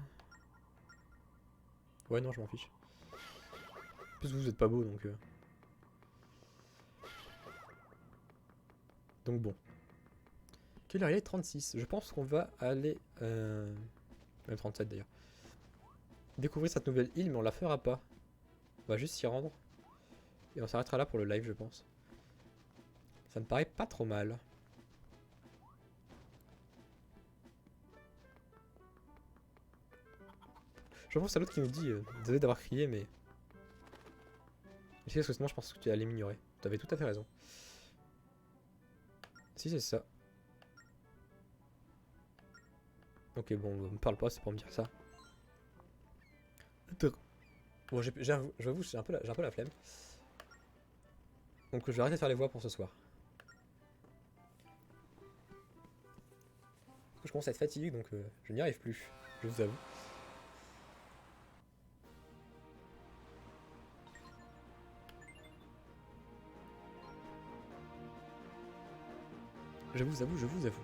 Ouais non, je m'en fiche. En plus vous êtes pas beau donc. Donc bon. Quelle heure il est? 36. Je pense qu'on va aller... Même 37 d'ailleurs. Découvrir cette nouvelle île mais on la fera pas. On va juste s'y rendre. Et on s'arrêtera là pour le live je pense. Ça me paraît pas trop mal. Je pense à l'autre qui nous dit désolé d'avoir crié mais Parce que sinon, je pense que tu allais m'ignorer. Tu avais tout à fait raison. Si, c'est ça. Ok, bon, me parle pas, c'est pour me dire ça. Bon, j'avoue, j'ai un peu la flemme. Donc, je vais arrêter de faire les voix pour ce soir. Parce que je commence à être fatigué, donc je n'y arrive plus. Je vous avoue. Je vous avoue, je vous avoue.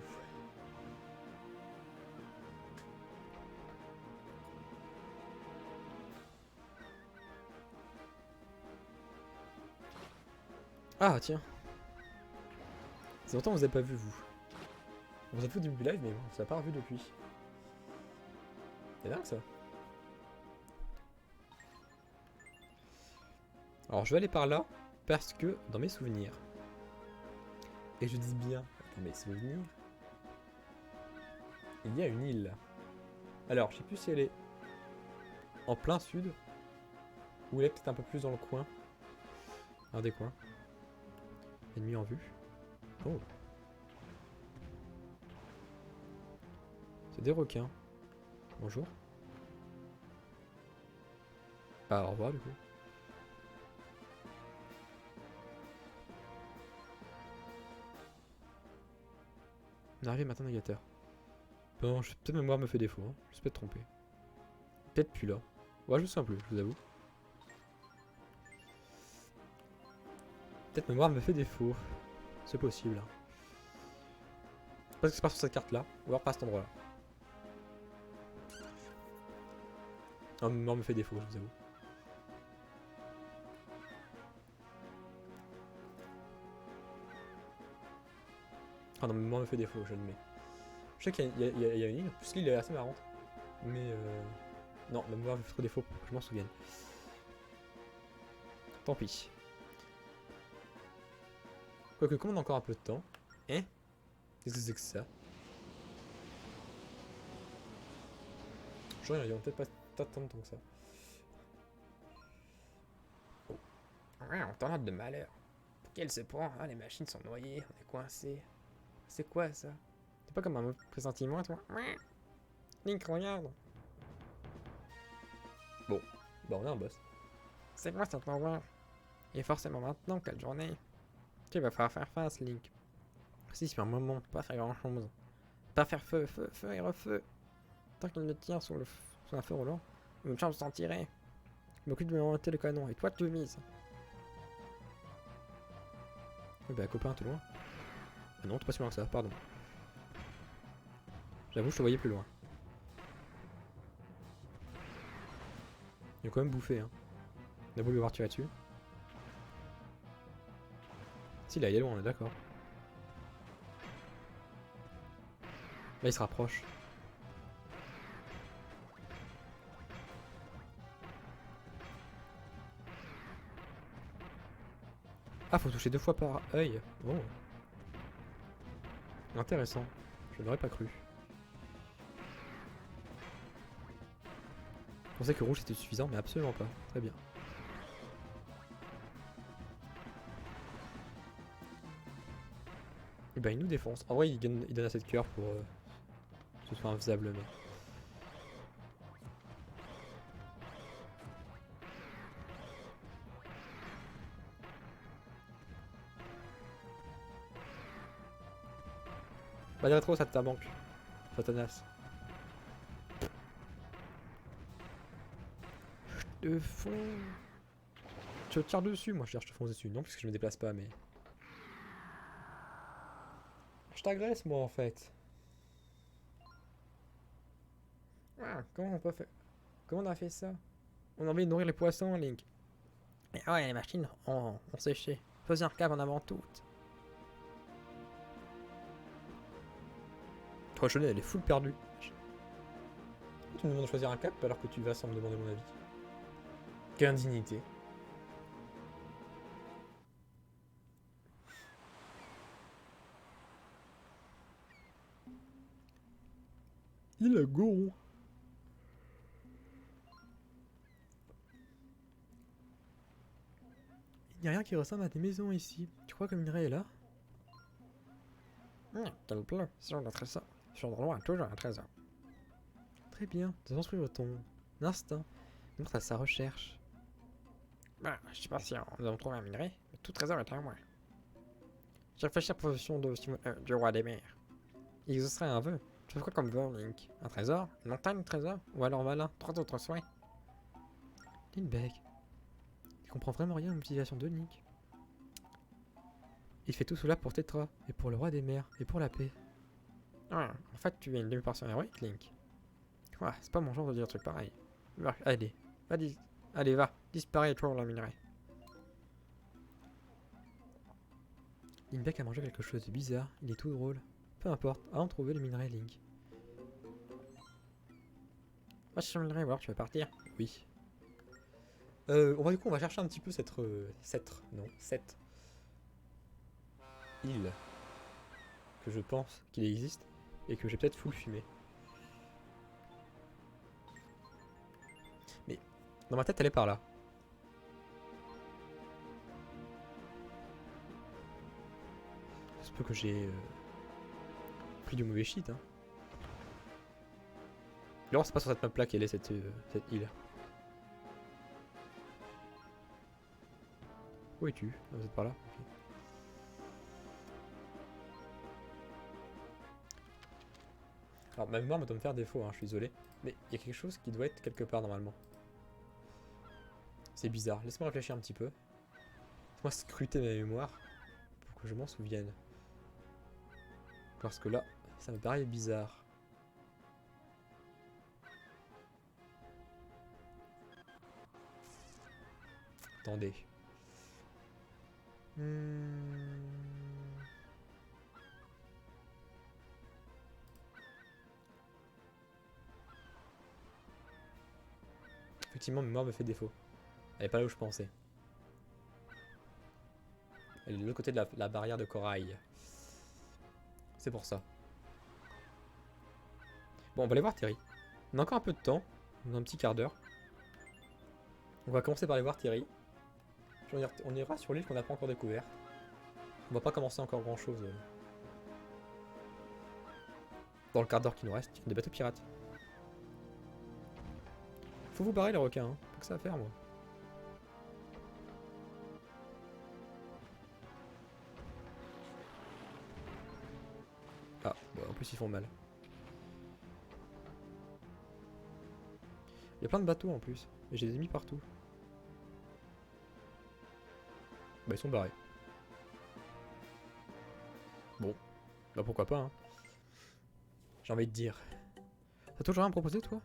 Ah, tiens. C'est longtemps que vous n'avez pas vu, vous. On vous a vu au début du live, mais on s'est pas revu depuis. C'est dingue, ça. Alors, je vais aller par là, parce que, dans mes souvenirs, et je dis bien dans mes souvenirs, il y a une île. Alors, je sais plus si elle est en plein sud, ou elle est peut-être un peu plus dans le coin. Un des coins. Ennemi en vue. Oh. C'est des requins. Bonjour. Ah, au revoir du coup. On est arrivé matin négateur. Bon, peut-être ma mémoire me fait défaut. Hein. Je suis peut-être trompé. Peut-être plus là. Ouais, je me souviens plus, je vous avoue. Peut-être ma mémoire me fait défaut. C'est possible. Hein. Parce que c'est pas sur cette carte là, ou alors pas à cet endroit là. Non, ma mémoire me fait défaut, je vous avoue. Ah non, ma mémoire me fait défaut, je le mets. Je sais qu'il y a une île, en plus l'île est assez marrante. Mais non, ma mémoire me fait trop défaut pour que je m'en souvienne. Tant pis. Quoique, comme on a encore un peu de temps. Hein? Qu'est-ce que c'est que ça? Je regarde, ils vont peut-être pas tant de temps que ça. Oh. Ouais, on tornade de malheur. Pour qui elle se prend? Ah, les machines sont noyées, on est coincés. C'est quoi ça? C'est pas comme un pressentiment, toi? Link, regarde! Bon, bah on a un boss. C'est quoi cette horreur? Et forcément maintenant, quelle journée? Tu vas falloir faire face, Link. Si, c'est un moment, pas faire grand chose. Pas faire feu, feu, feu et refeu. Tant qu'il me tire sous un feu roulant, une chance s'en tirer. Je m'occupe de m'orienter le canon, et toi tu vises. Bah copain, t'es loin. Ah non, t'es pas si loin que ça, pardon. J'avoue, je te voyais plus loin. Il a quand même bouffé, hein. On a voulu avoir tiré dessus. Si, là, il est loin, on est d'accord. Là, il se rapproche. Ah, faut toucher 2 fois par œil. Oh. Intéressant. Je n'aurais pas cru. Je pensais que rouge était suffisant, mais absolument pas. Très bien. Et bah, il nous défonce. En vrai, il donne assez de cœur pour que ce soit infaisable, mais. Bah, il trop, ça te manque. Satanas. Je te fonce. Tu te tires dessus, moi je te fonce dessus. Non, parce que je me déplace pas, mais. Je t'agresse, moi, en fait. Ah, comment on peut faire. Comment on a fait ça? On a envie de nourrir les poissons, Link. Et ouais, les machines ont séché. Faisais un câble en avant toutes. Toi, Cholet, elle est full perdue. Tu me demandes de choisir un cap alors que tu vas sans me demander mon avis. Quelle indignité. Il a Goron. n'y a rien qui ressemble à des maisons ici. Tu crois que le minerai est là? Quel bleu, sur le trésor. Sur le loin, toujours un trésor. Très bien, nous allons suivre ton instinct. Montre à sa recherche. Bah, je suis patient, nous allons trouver un minerai, mais tout trésor est à moi. J'ai réfléchi à la profession du roi des mers. Il exaucerait un vœu. Tu fais quoi comme vœu, Link? Un trésor? Une montagne de trésors? Ou alors voilà, 3 autres souhaits? Lindbergh, tu comprends vraiment rien aux motivations de Link. Il fait tout cela pour Tetra, et pour le roi des mers, et pour la paix. Ah, en fait, tu es une demi-portion héroïque, Link. Ouais, c'est pas mon genre de dire un truc pareil. Va, allez, allez, va, disparais et trouve le minerai. Lindbergh a mangé quelque chose de bizarre, il est tout drôle. Peu importe, allons trouver le minerai Link. Va chercher le minerai, ou alors tu vas partir. Oui. Du coup, on va chercher un petit peu cette île que je pense qu'il existe et que j'ai peut-être full fumé. Mais dans ma tête, elle est par là. Ça se peut que j'ai pris du mauvais shit. Hein. Alors, c'est pas sur cette map là qu'elle est cette île. Où es-tu? Ah, vous êtes par là. Ok. Alors ma mémoire me doit me faire défaut, hein, je suis désolé. Mais il y a quelque chose qui doit être quelque part normalement. C'est bizarre, laisse-moi réfléchir un petit peu. Laisse-moi scruter ma mémoire pour que je m'en souvienne. Parce que là, ça me paraît bizarre. Attendez. Effectivement, ma mémoire me fait défaut. Elle est pas là où je pensais. Elle est de l'autre côté de la barrière de corail. C'est pour ça. Bon, on va aller voir Terry. On a encore un peu de temps. On a un petit quart d'heure. On va commencer par aller voir Terry. Puis on ira sur l'île qu'on n'a pas encore découverte. On va pas commencer encore grand chose. Dans le quart d'heure qui nous reste. Des bateaux pirates. Faut vous barrer les requins, hein. Pas que ça à faire moi. Ah, bah, en plus ils font mal. Il y a plein de bateaux en plus. Et j'ai des ennemis partout. Bah ils sont barrés. Bon. Bah pourquoi pas hein. J'ai envie de dire. T'as toujours rien à me proposer toi?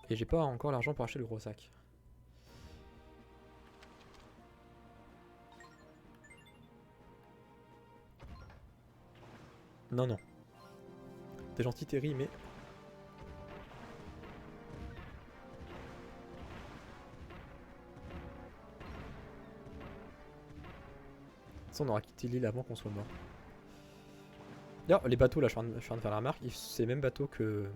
Et j'ai pas encore l'argent pour acheter le gros sac. Non, non. T'es gentil Terry, mais... Ça, on aura quitté l'île avant qu'on soit mort. D'ailleurs, les bateaux là, je suis en train de faire la remarque, c'est les mêmes bateaux que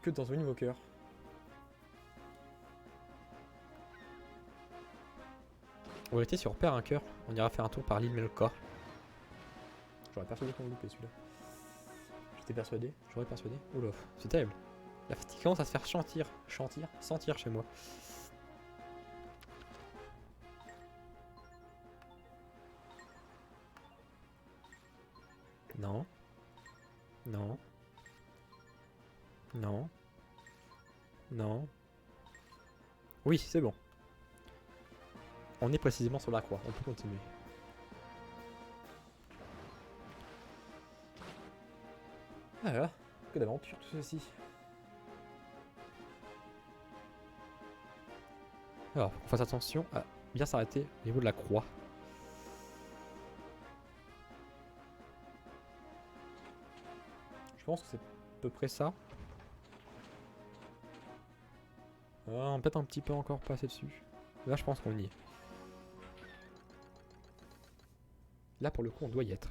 dans Wind Walker. En vérité, si on repère un cœur, on ira faire un tour par l'île Melkor. J'aurais persuadé qu'on loupait celui-là. J'étais persuadé, j'aurais persuadé. Oula, c'est terrible. La fatigue commence à se faire sentir chez moi. Non. Non. Non. Non. Oui, c'est bon. On est précisément sur la croix, on peut continuer. Ah là, que d'aventure tout ceci. Alors, faut qu'on fasse attention à bien s'arrêter au niveau de la croix. Je pense que c'est à peu près ça. Ah, peut-être un petit peu encore passer dessus. Là, je pense qu'on y est. Là, pour le coup, on doit y être.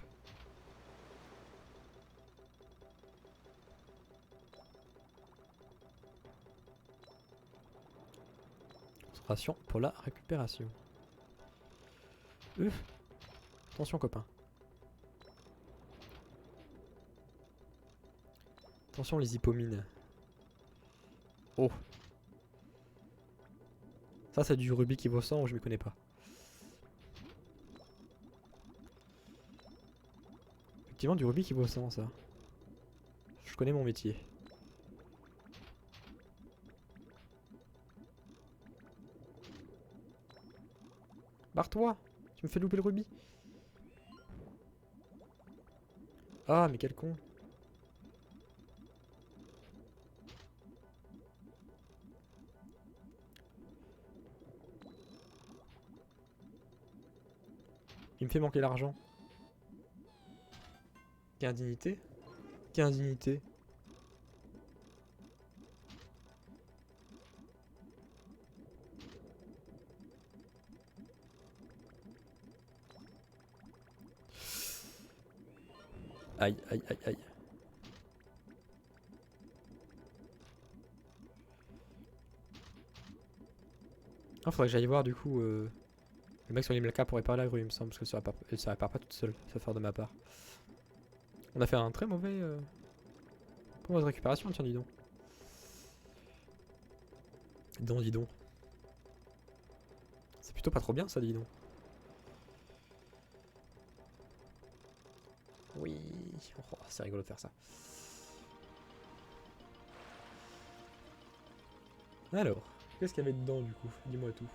concentration pour la récupération. Attention copain. Attention les hypomines. Oh. Ça c'est du rubis qui vaut 100 ou je m'y connais pas. Effectivement du rubis qui vaut 100 ça. Je connais mon métier. Barre-toi! Tu me fais louper le rubis. Ah mais quel con. Il me fait manquer l'argent. Quelle indignité. Quelle indignité. Aïe, aïe, aïe, aïe. Ah, faudrait que j'aille voir du coup le mec sur l'Imlaka pour réparer la grue, il me semble, parce que ça répare pas toute seule, ça faire de ma part. On a fait un très mauvais mauvaise récupération, tiens, dis donc. Dis donc. C'est plutôt pas trop bien ça, dis donc. Oui, oh, c'est rigolo de faire ça. Alors, qu'est-ce qu'il y avait dedans du coup? Dis-moi tout.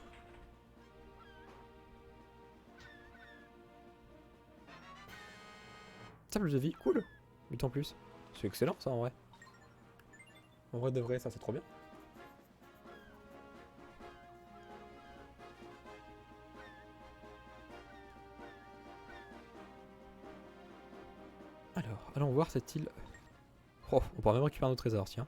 Sable de vie, cool. 8 en plus. C'est excellent ça en vrai. En vrai de vrai, ça c'est trop bien. Alors, allons voir cette île. Oh, on pourra même récupérer nos trésors, tiens.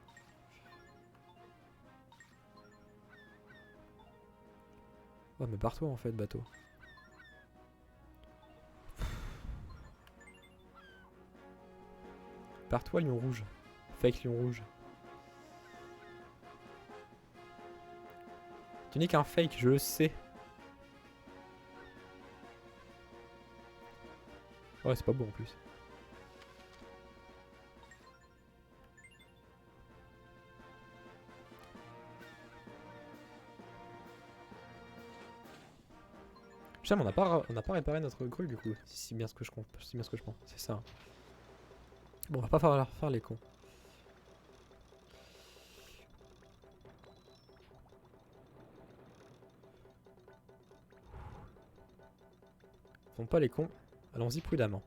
Ouais, mais barre-toi en fait, bateau. Barre-toi, lion rouge. Fake lion rouge. Tu n'es qu'un fake, je le sais. Ouais, c'est pas beau en plus. Putain, on n'a pas réparé notre grue du coup. C'est bien ce que je pense. C'est bien ce que je pense. C'est ça. Bon, on va pas falloir faire les cons. Font pas les cons. Allons-y prudemment.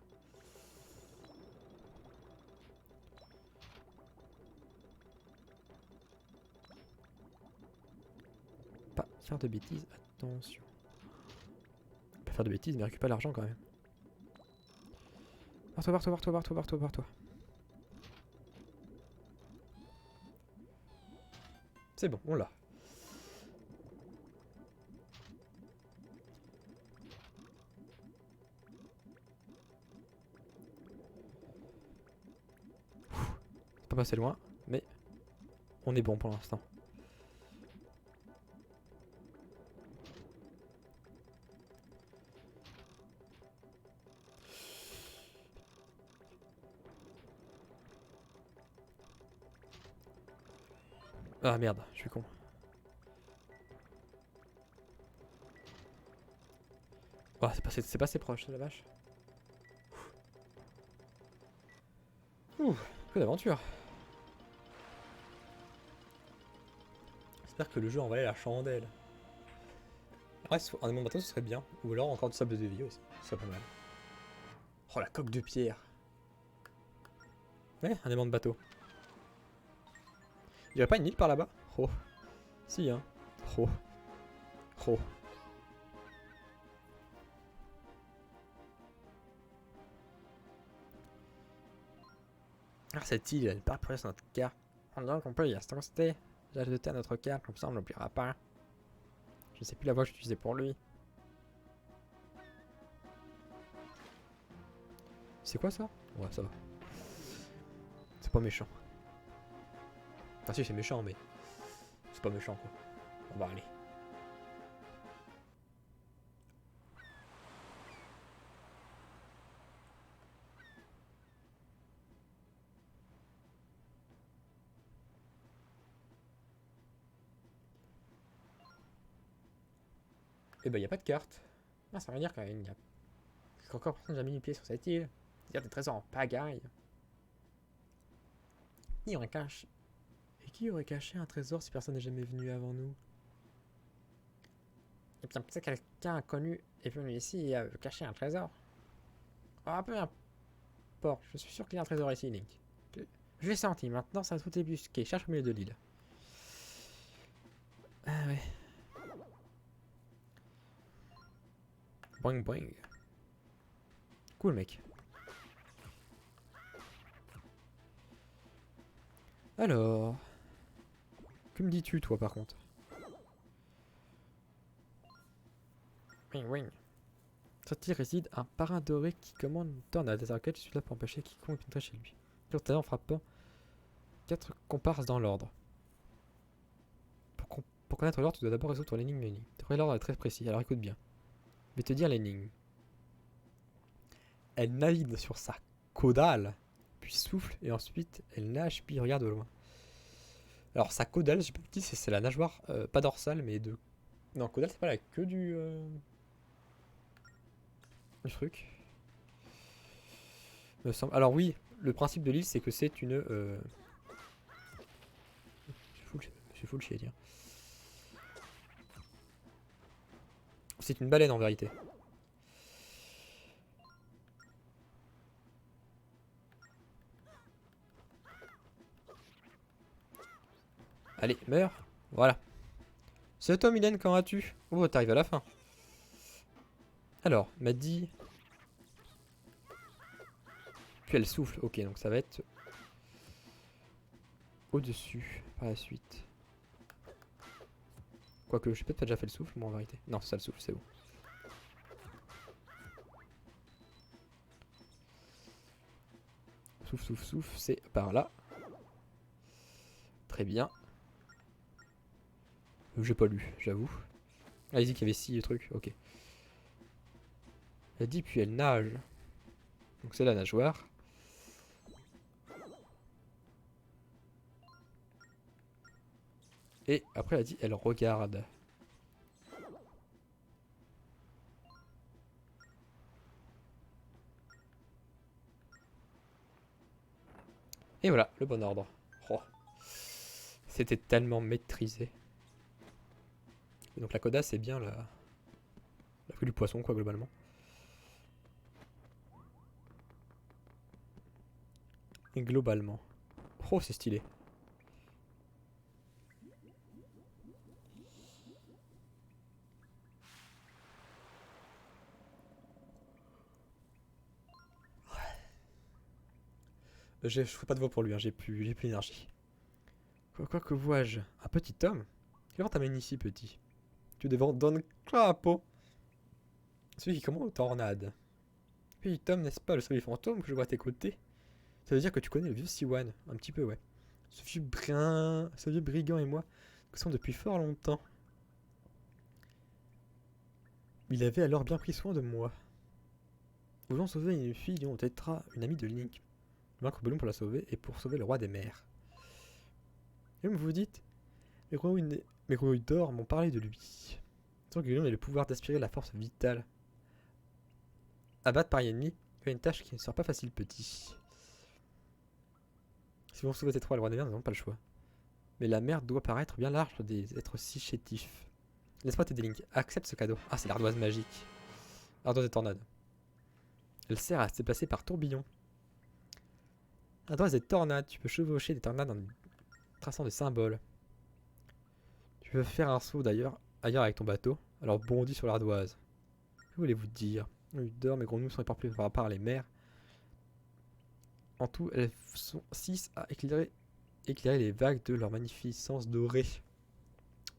Pas faire de bêtises. Attention. Pas faire de bêtises, mais récupère l'argent quand même. Barre-toi, barre-toi, barre-toi, barre-toi, barre-toi, barre-toi. C'est bon, on l'a. C'est pas passé loin, mais on est bon pour l'instant. Ah merde, je suis con. Oh, c'est passé proche, la vache. Ouh, que d'aventure. J'espère que le jeu en valait la chandelle. Ouais, un aimant de bateau ce serait bien. Ou alors encore du sable de vie aussi, ce serait pas mal. Oh la coque de pierre. Ouais, un aimant de bateau. Il y aurait pas une île par là-bas? Oh. Si, hein. Oh. Oh. Ah, cette île, elle part pour sur notre carte. On dirait qu'on peut y rester. J'ai ajouté à notre carte, comme ça on n'oubliera pas. Je sais plus la voie que j'utilisais pour lui. C'est quoi ça? Ouais, ça va. C'est pas méchant. Enfin si, c'est méchant, mais... c'est pas méchant, quoi. On va aller. Et bah, y a pas de carte. Ah, ça veut dire qu'il n'y a qu'encore personne n'a mis les pieds sur cette île. Il y a des trésors en pagaille. Qui aurait caché. Et qui aurait caché un trésor si personne n'est jamais venu avant nous? Et bien, peut-être quelqu'un inconnu est venu ici et a caché un trésor. Ah, peu importe, je suis sûr qu'il y a un trésor ici, Link. Je l'ai senti, maintenant ça a tout débusqué. Cherche au milieu de l'île. Ah ouais. Boing boing. Cool, mec. Alors. Que me dis-tu, toi, par contre? Wing wing. Cette île réside un parrain doré qui commande une tornade des arcades. Je suis là pour empêcher quiconque d'entrer chez lui. Tout à l'heure en frappant 4 comparses dans l'ordre. Pour connaître l'ordre, tu dois d'abord résoudre l'énigme Link. L'ordre est très précis, alors écoute bien. Je vais te dire l'énigme. Elle navigue sur sa caudale, puis souffle, et ensuite elle nage, puis regarde au loin. Alors sa caudale, j'ai pas dit, c'est la nageoire, pas dorsale, mais de... Non, caudale, c'est pas la queue du truc. Me semble. Alors oui, le principe de l'île, c'est que c'est une... Je suis full chier, dire. C'est une baleine en vérité. Allez, meurs. Voilà. C'est toi, Mylène, quand vas-tu? Oh, t'arrives à la fin. Alors, m'a dit... Puis elle souffle. Ok, donc ça va être... Au-dessus, par la suite. Quoique, je sais peut-être pas déjà fait le souffle, moi, en vérité. Non, c'est ça le souffle, c'est bon. Souffle, souffle, souffle, c'est par là. Très bien. J'ai pas lu, j'avoue. Ah, il dit qu'il y avait 6 trucs, ok. Elle dit, puis elle nage. Donc c'est la nageoire. Et après, elle a dit, elle regarde. Et voilà, le bon ordre. Oh. C'était tellement maîtrisé. Et donc la coda, c'est bien la queue du poisson, quoi, globalement. Et globalement. Oh, c'est stylé. Je fais pas de voix pour lui, hein, j'ai plus d'énergie. Quoi que vois-je? Un petit homme? Qu'est-ce que t'amènes ici, petit? Tu devrais Don Crapo. Celui qui commande aux tornades. Petit homme, n'est-ce pas le soleil fantôme que je vois à tes côtés? Ça veut dire que tu connais le vieux Siwan. Un petit peu, ouais. Ce vieux brigand et moi, nous sommes depuis fort longtemps. Il avait alors bien pris soin de moi. Nous voulons sauver une fille dont Tetra, une amie de Link. Vaincre Bellum pour la sauver et pour sauver le roi des mers. Et comme vous dites, mes grenouilles d'or m'ont parlé de lui. Tant que Bellum ait le pouvoir d'aspirer la force vitale. Abattre par ennemi, fait une tâche qui ne sera pas facile, petit. Si vous sauvez Tetra et le roi des mers, nous n'avons pas le choix. Mais la mer doit paraître bien large pour des êtres si chétifs. Laisse-moi t'aider, Link. Accepte ce cadeau. Ah, c'est l'ardoise magique. Ardoise des tornades. Elle sert à se déplacer par tourbillon. Ardoise des tornades. Tu peux chevaucher des tornades en traçant des symboles. Tu peux faire un saut d'ailleurs ailleurs avec ton bateau. Alors bondis sur l'ardoise. Que voulez-vous dire? Oui, dehors, mes grenouilles sont éparpillées par les mers. En tout, elles sont 6 à éclairer les vagues de leur magnificence dorée.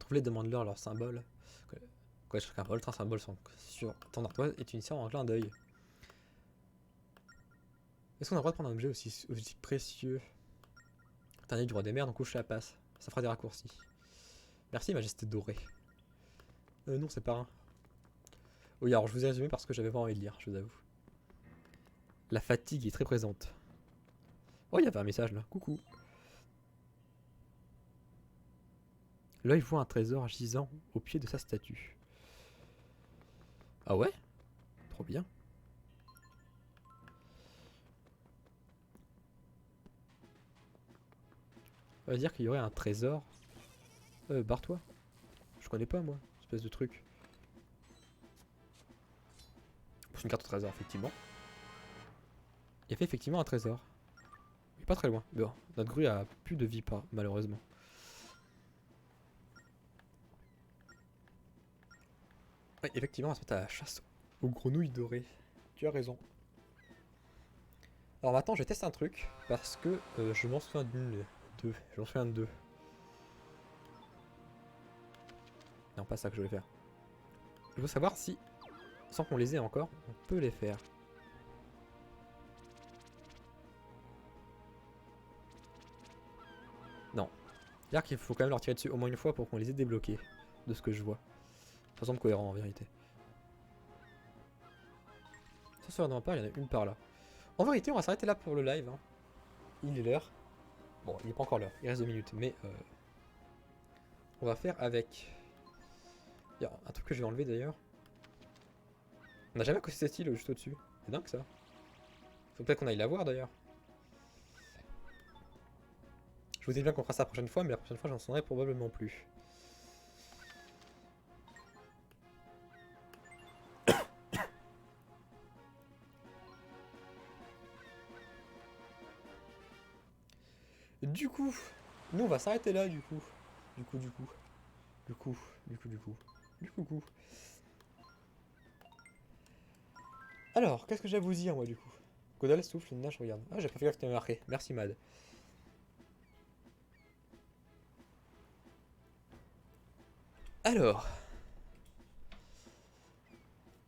Trouve-les, demande-leur leur symbole. Quoi, chacun vole, un symbole sur ton ardoise et tu initiales en clin d'œil. Est-ce qu'on a le droit de prendre un objet aussi précieux? T'as un œil du roi des mers, donc couche la passe. Ça fera des raccourcis. Merci, majesté dorée. Non, c'est pas un. Oui, alors je vous ai résumé parce que j'avais pas envie de lire, je vous avoue. La fatigue est très présente. Oh, il y avait un message là. Coucou. L'œil voit un trésor gisant au pied de sa statue. Ah ouais? Trop bien. Ça veut dire qu'il y aurait un trésor. Barre-toi. Je connais pas moi, espèce de truc. C'est une carte au trésor, effectivement. Il y avait effectivement un trésor. Il est pas très loin. Bon, notre grue a plus de vie, pas, malheureusement. Oui, effectivement, on va se mettre à la chasse aux grenouilles dorées. Tu as raison. Alors maintenant, je teste un truc parce que je m'en souviens d'une, deux. Je m'en souviens de deux. Non, pas ça que je voulais faire. Je veux savoir si, sans qu'on les ait encore, on peut les faire. Non. C'est-à-dire qu'il faut quand même leur tirer dessus au moins une fois pour qu'on les ait débloqués. De ce que je vois. Ça semble cohérent en vérité. Ça se regarde pas, il y en a une par là. En vérité, on va s'arrêter là pour le live. Hein. Il est l'heure. Bon, il n'est pas encore l'heure, il reste 2 minutes, mais on va faire avec. Il y a un truc que je vais enlever d'ailleurs. On n'a jamais cassé cette île juste au-dessus. C'est dingue ça. Faut peut-être qu'on aille la voir d'ailleurs. Je vous dis bien qu'on fera ça la prochaine fois, mais la prochaine fois j'en sonnerai probablement plus. Du coup, nous on va s'arrêter là du coup. Du coup. Alors, qu'est-ce que j'ai à vous dire moi du coup? Godal souffle, nage, regarde. Ah, j'ai pas fait gaffe que t'avais marqué. Merci Mad. Alors.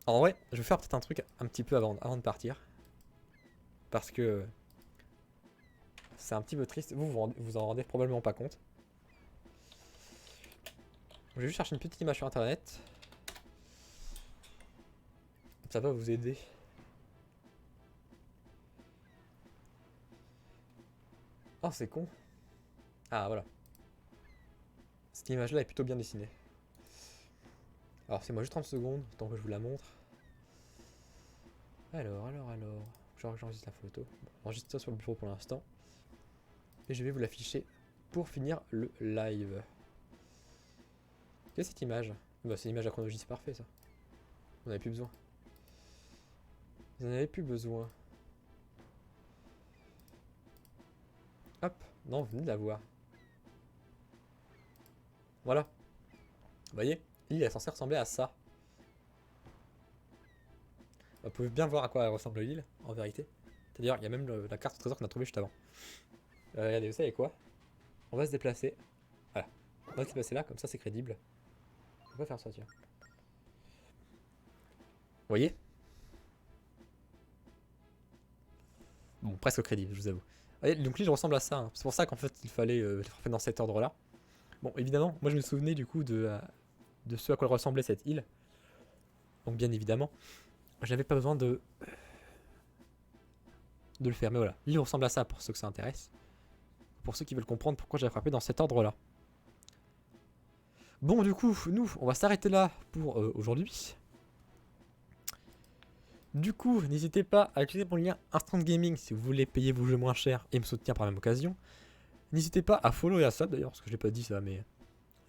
En vrai, je vais faire peut-être un truc un petit peu avant de partir. Parce que c'est un petit peu triste. Vous en rendez probablement pas compte. Je vais juste chercher une petite image sur internet. Ça va vous aider. Oh, c'est con. Ah, voilà. Cette image-là est plutôt bien dessinée. Alors, c'est moi juste 30 secondes, tant que je vous la montre. Alors. J'enregistre la photo. Bon, j'enregistre ça sur le bureau pour l'instant. Et je vais vous l'afficher pour finir le live. Quelle est cette image? Bah, c'est une image à chronologie, c'est parfait ça. Vous n'en avez plus besoin. Vous n'en avez plus besoin. Hop, non, vous venez de la voir. Voilà. Vous voyez, l'île est censée ressembler à ça. Vous pouvez bien voir à quoi ressemble l'île, en vérité. C'est-à-dire, il y a même la carte au trésor qu'on a trouvée juste avant. Regardez, vous savez quoi? On va se déplacer. Voilà. On va se déplacer là, comme ça c'est crédible. On va faire ça, tiens. Vous voyez? Bon, presque crédible, je vous avoue. Voyez, donc l'île ressemble à ça. Hein. C'est pour ça qu'en fait, il fallait le faire dans cet ordre-là. Bon, évidemment, moi je me souvenais du coup de ce à quoi ressemblait cette île. Donc bien évidemment, je n'avais pas besoin de le faire. Mais voilà, l'île ressemble à ça pour ceux que ça intéresse. Pour ceux qui veulent comprendre pourquoi j'ai frappé dans cet ordre-là. Bon, du coup, nous, on va s'arrêter là pour aujourd'hui. Du coup, n'hésitez pas à utiliser mon lien Instant Gaming si vous voulez payer vos jeux moins chers et me soutenir par la même occasion. N'hésitez pas à follow et à sub d'ailleurs, parce que je n'ai pas dit ça, mais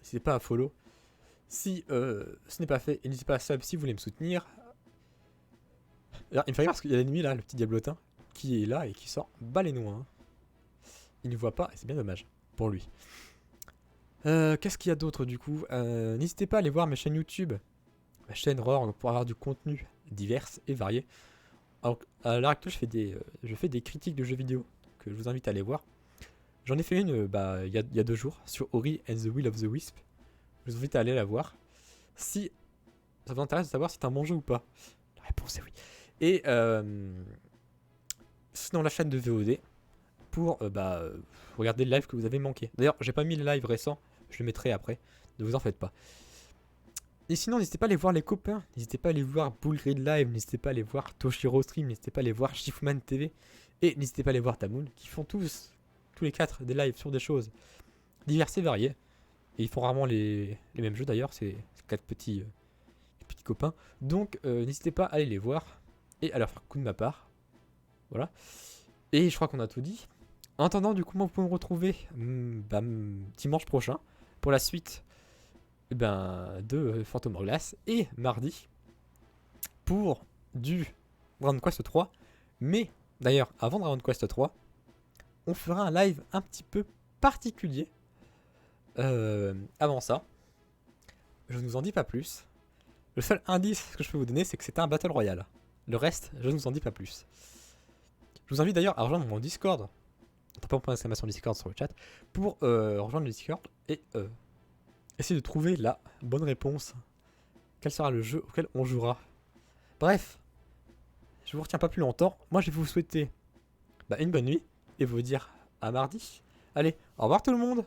n'hésitez pas à follow si ce n'est pas fait. Et n'hésitez pas à sub si vous voulez me soutenir. Alors, il me fait rire parce qu'il y a l'ennemi là, le petit diablotin, qui est là et qui sort balénois. Hein. Il ne voit pas et c'est bien dommage pour lui. Qu'est-ce qu'il y a d'autre du coup? N'hésitez pas à aller voir mes chaînes YouTube, ma chaîne Rorg pour avoir du contenu divers et varié. Alors, à l'heure actuelle, je fais des critiques de jeux vidéo que je vous invite à aller voir. J'en ai fait une il y a 2 jours sur Ori and the Will of the Wisp. Je vous invite à aller la voir. Si ça vous intéresse de savoir si c'est un bon jeu ou pas. La réponse est oui. Et sinon la chaîne de VOD pour regarder le live que vous avez manqué. D'ailleurs, j'ai pas mis le live récent, je le mettrai après. Ne vous en faites pas. Et sinon, n'hésitez pas à aller voir les copains. N'hésitez pas à aller voir Bullgrid Live. N'hésitez pas à aller voir Toshiro Stream. N'hésitez pas à aller voir Shiftman TV. Et n'hésitez pas à aller voir Tamoon, qui font tous les 4 des lives sur des choses diverses et variées. Et ils font rarement les mêmes jeux d'ailleurs. C'est 4 petites copains. Donc n'hésitez pas à aller les voir et à leur faire coup de ma part. Voilà. Et je crois qu'on a tout dit. En attendant, du coup, moi, vous pouvez me retrouver dimanche prochain pour la suite de Phantom Hourglass et mardi pour du Dragon Quest 3. Mais d'ailleurs, avant Dragon Quest 3, on fera un live un petit peu particulier. Avant ça, je ne vous en dis pas plus. Le seul indice que je peux vous donner, c'est que c'est un Battle Royale. Le reste, je ne vous en dis pas plus. Je vous invite d'ailleurs à rejoindre mon Discord. T'as pas un point d'exclamation Discord sur le chat. Pour rejoindre le Discord et essayer de trouver la bonne réponse. Quel sera le jeu auquel on jouera. Bref, je vous retiens pas plus longtemps. Moi, je vais vous souhaiter une bonne nuit et vous dire à mardi. Allez, au revoir tout le monde.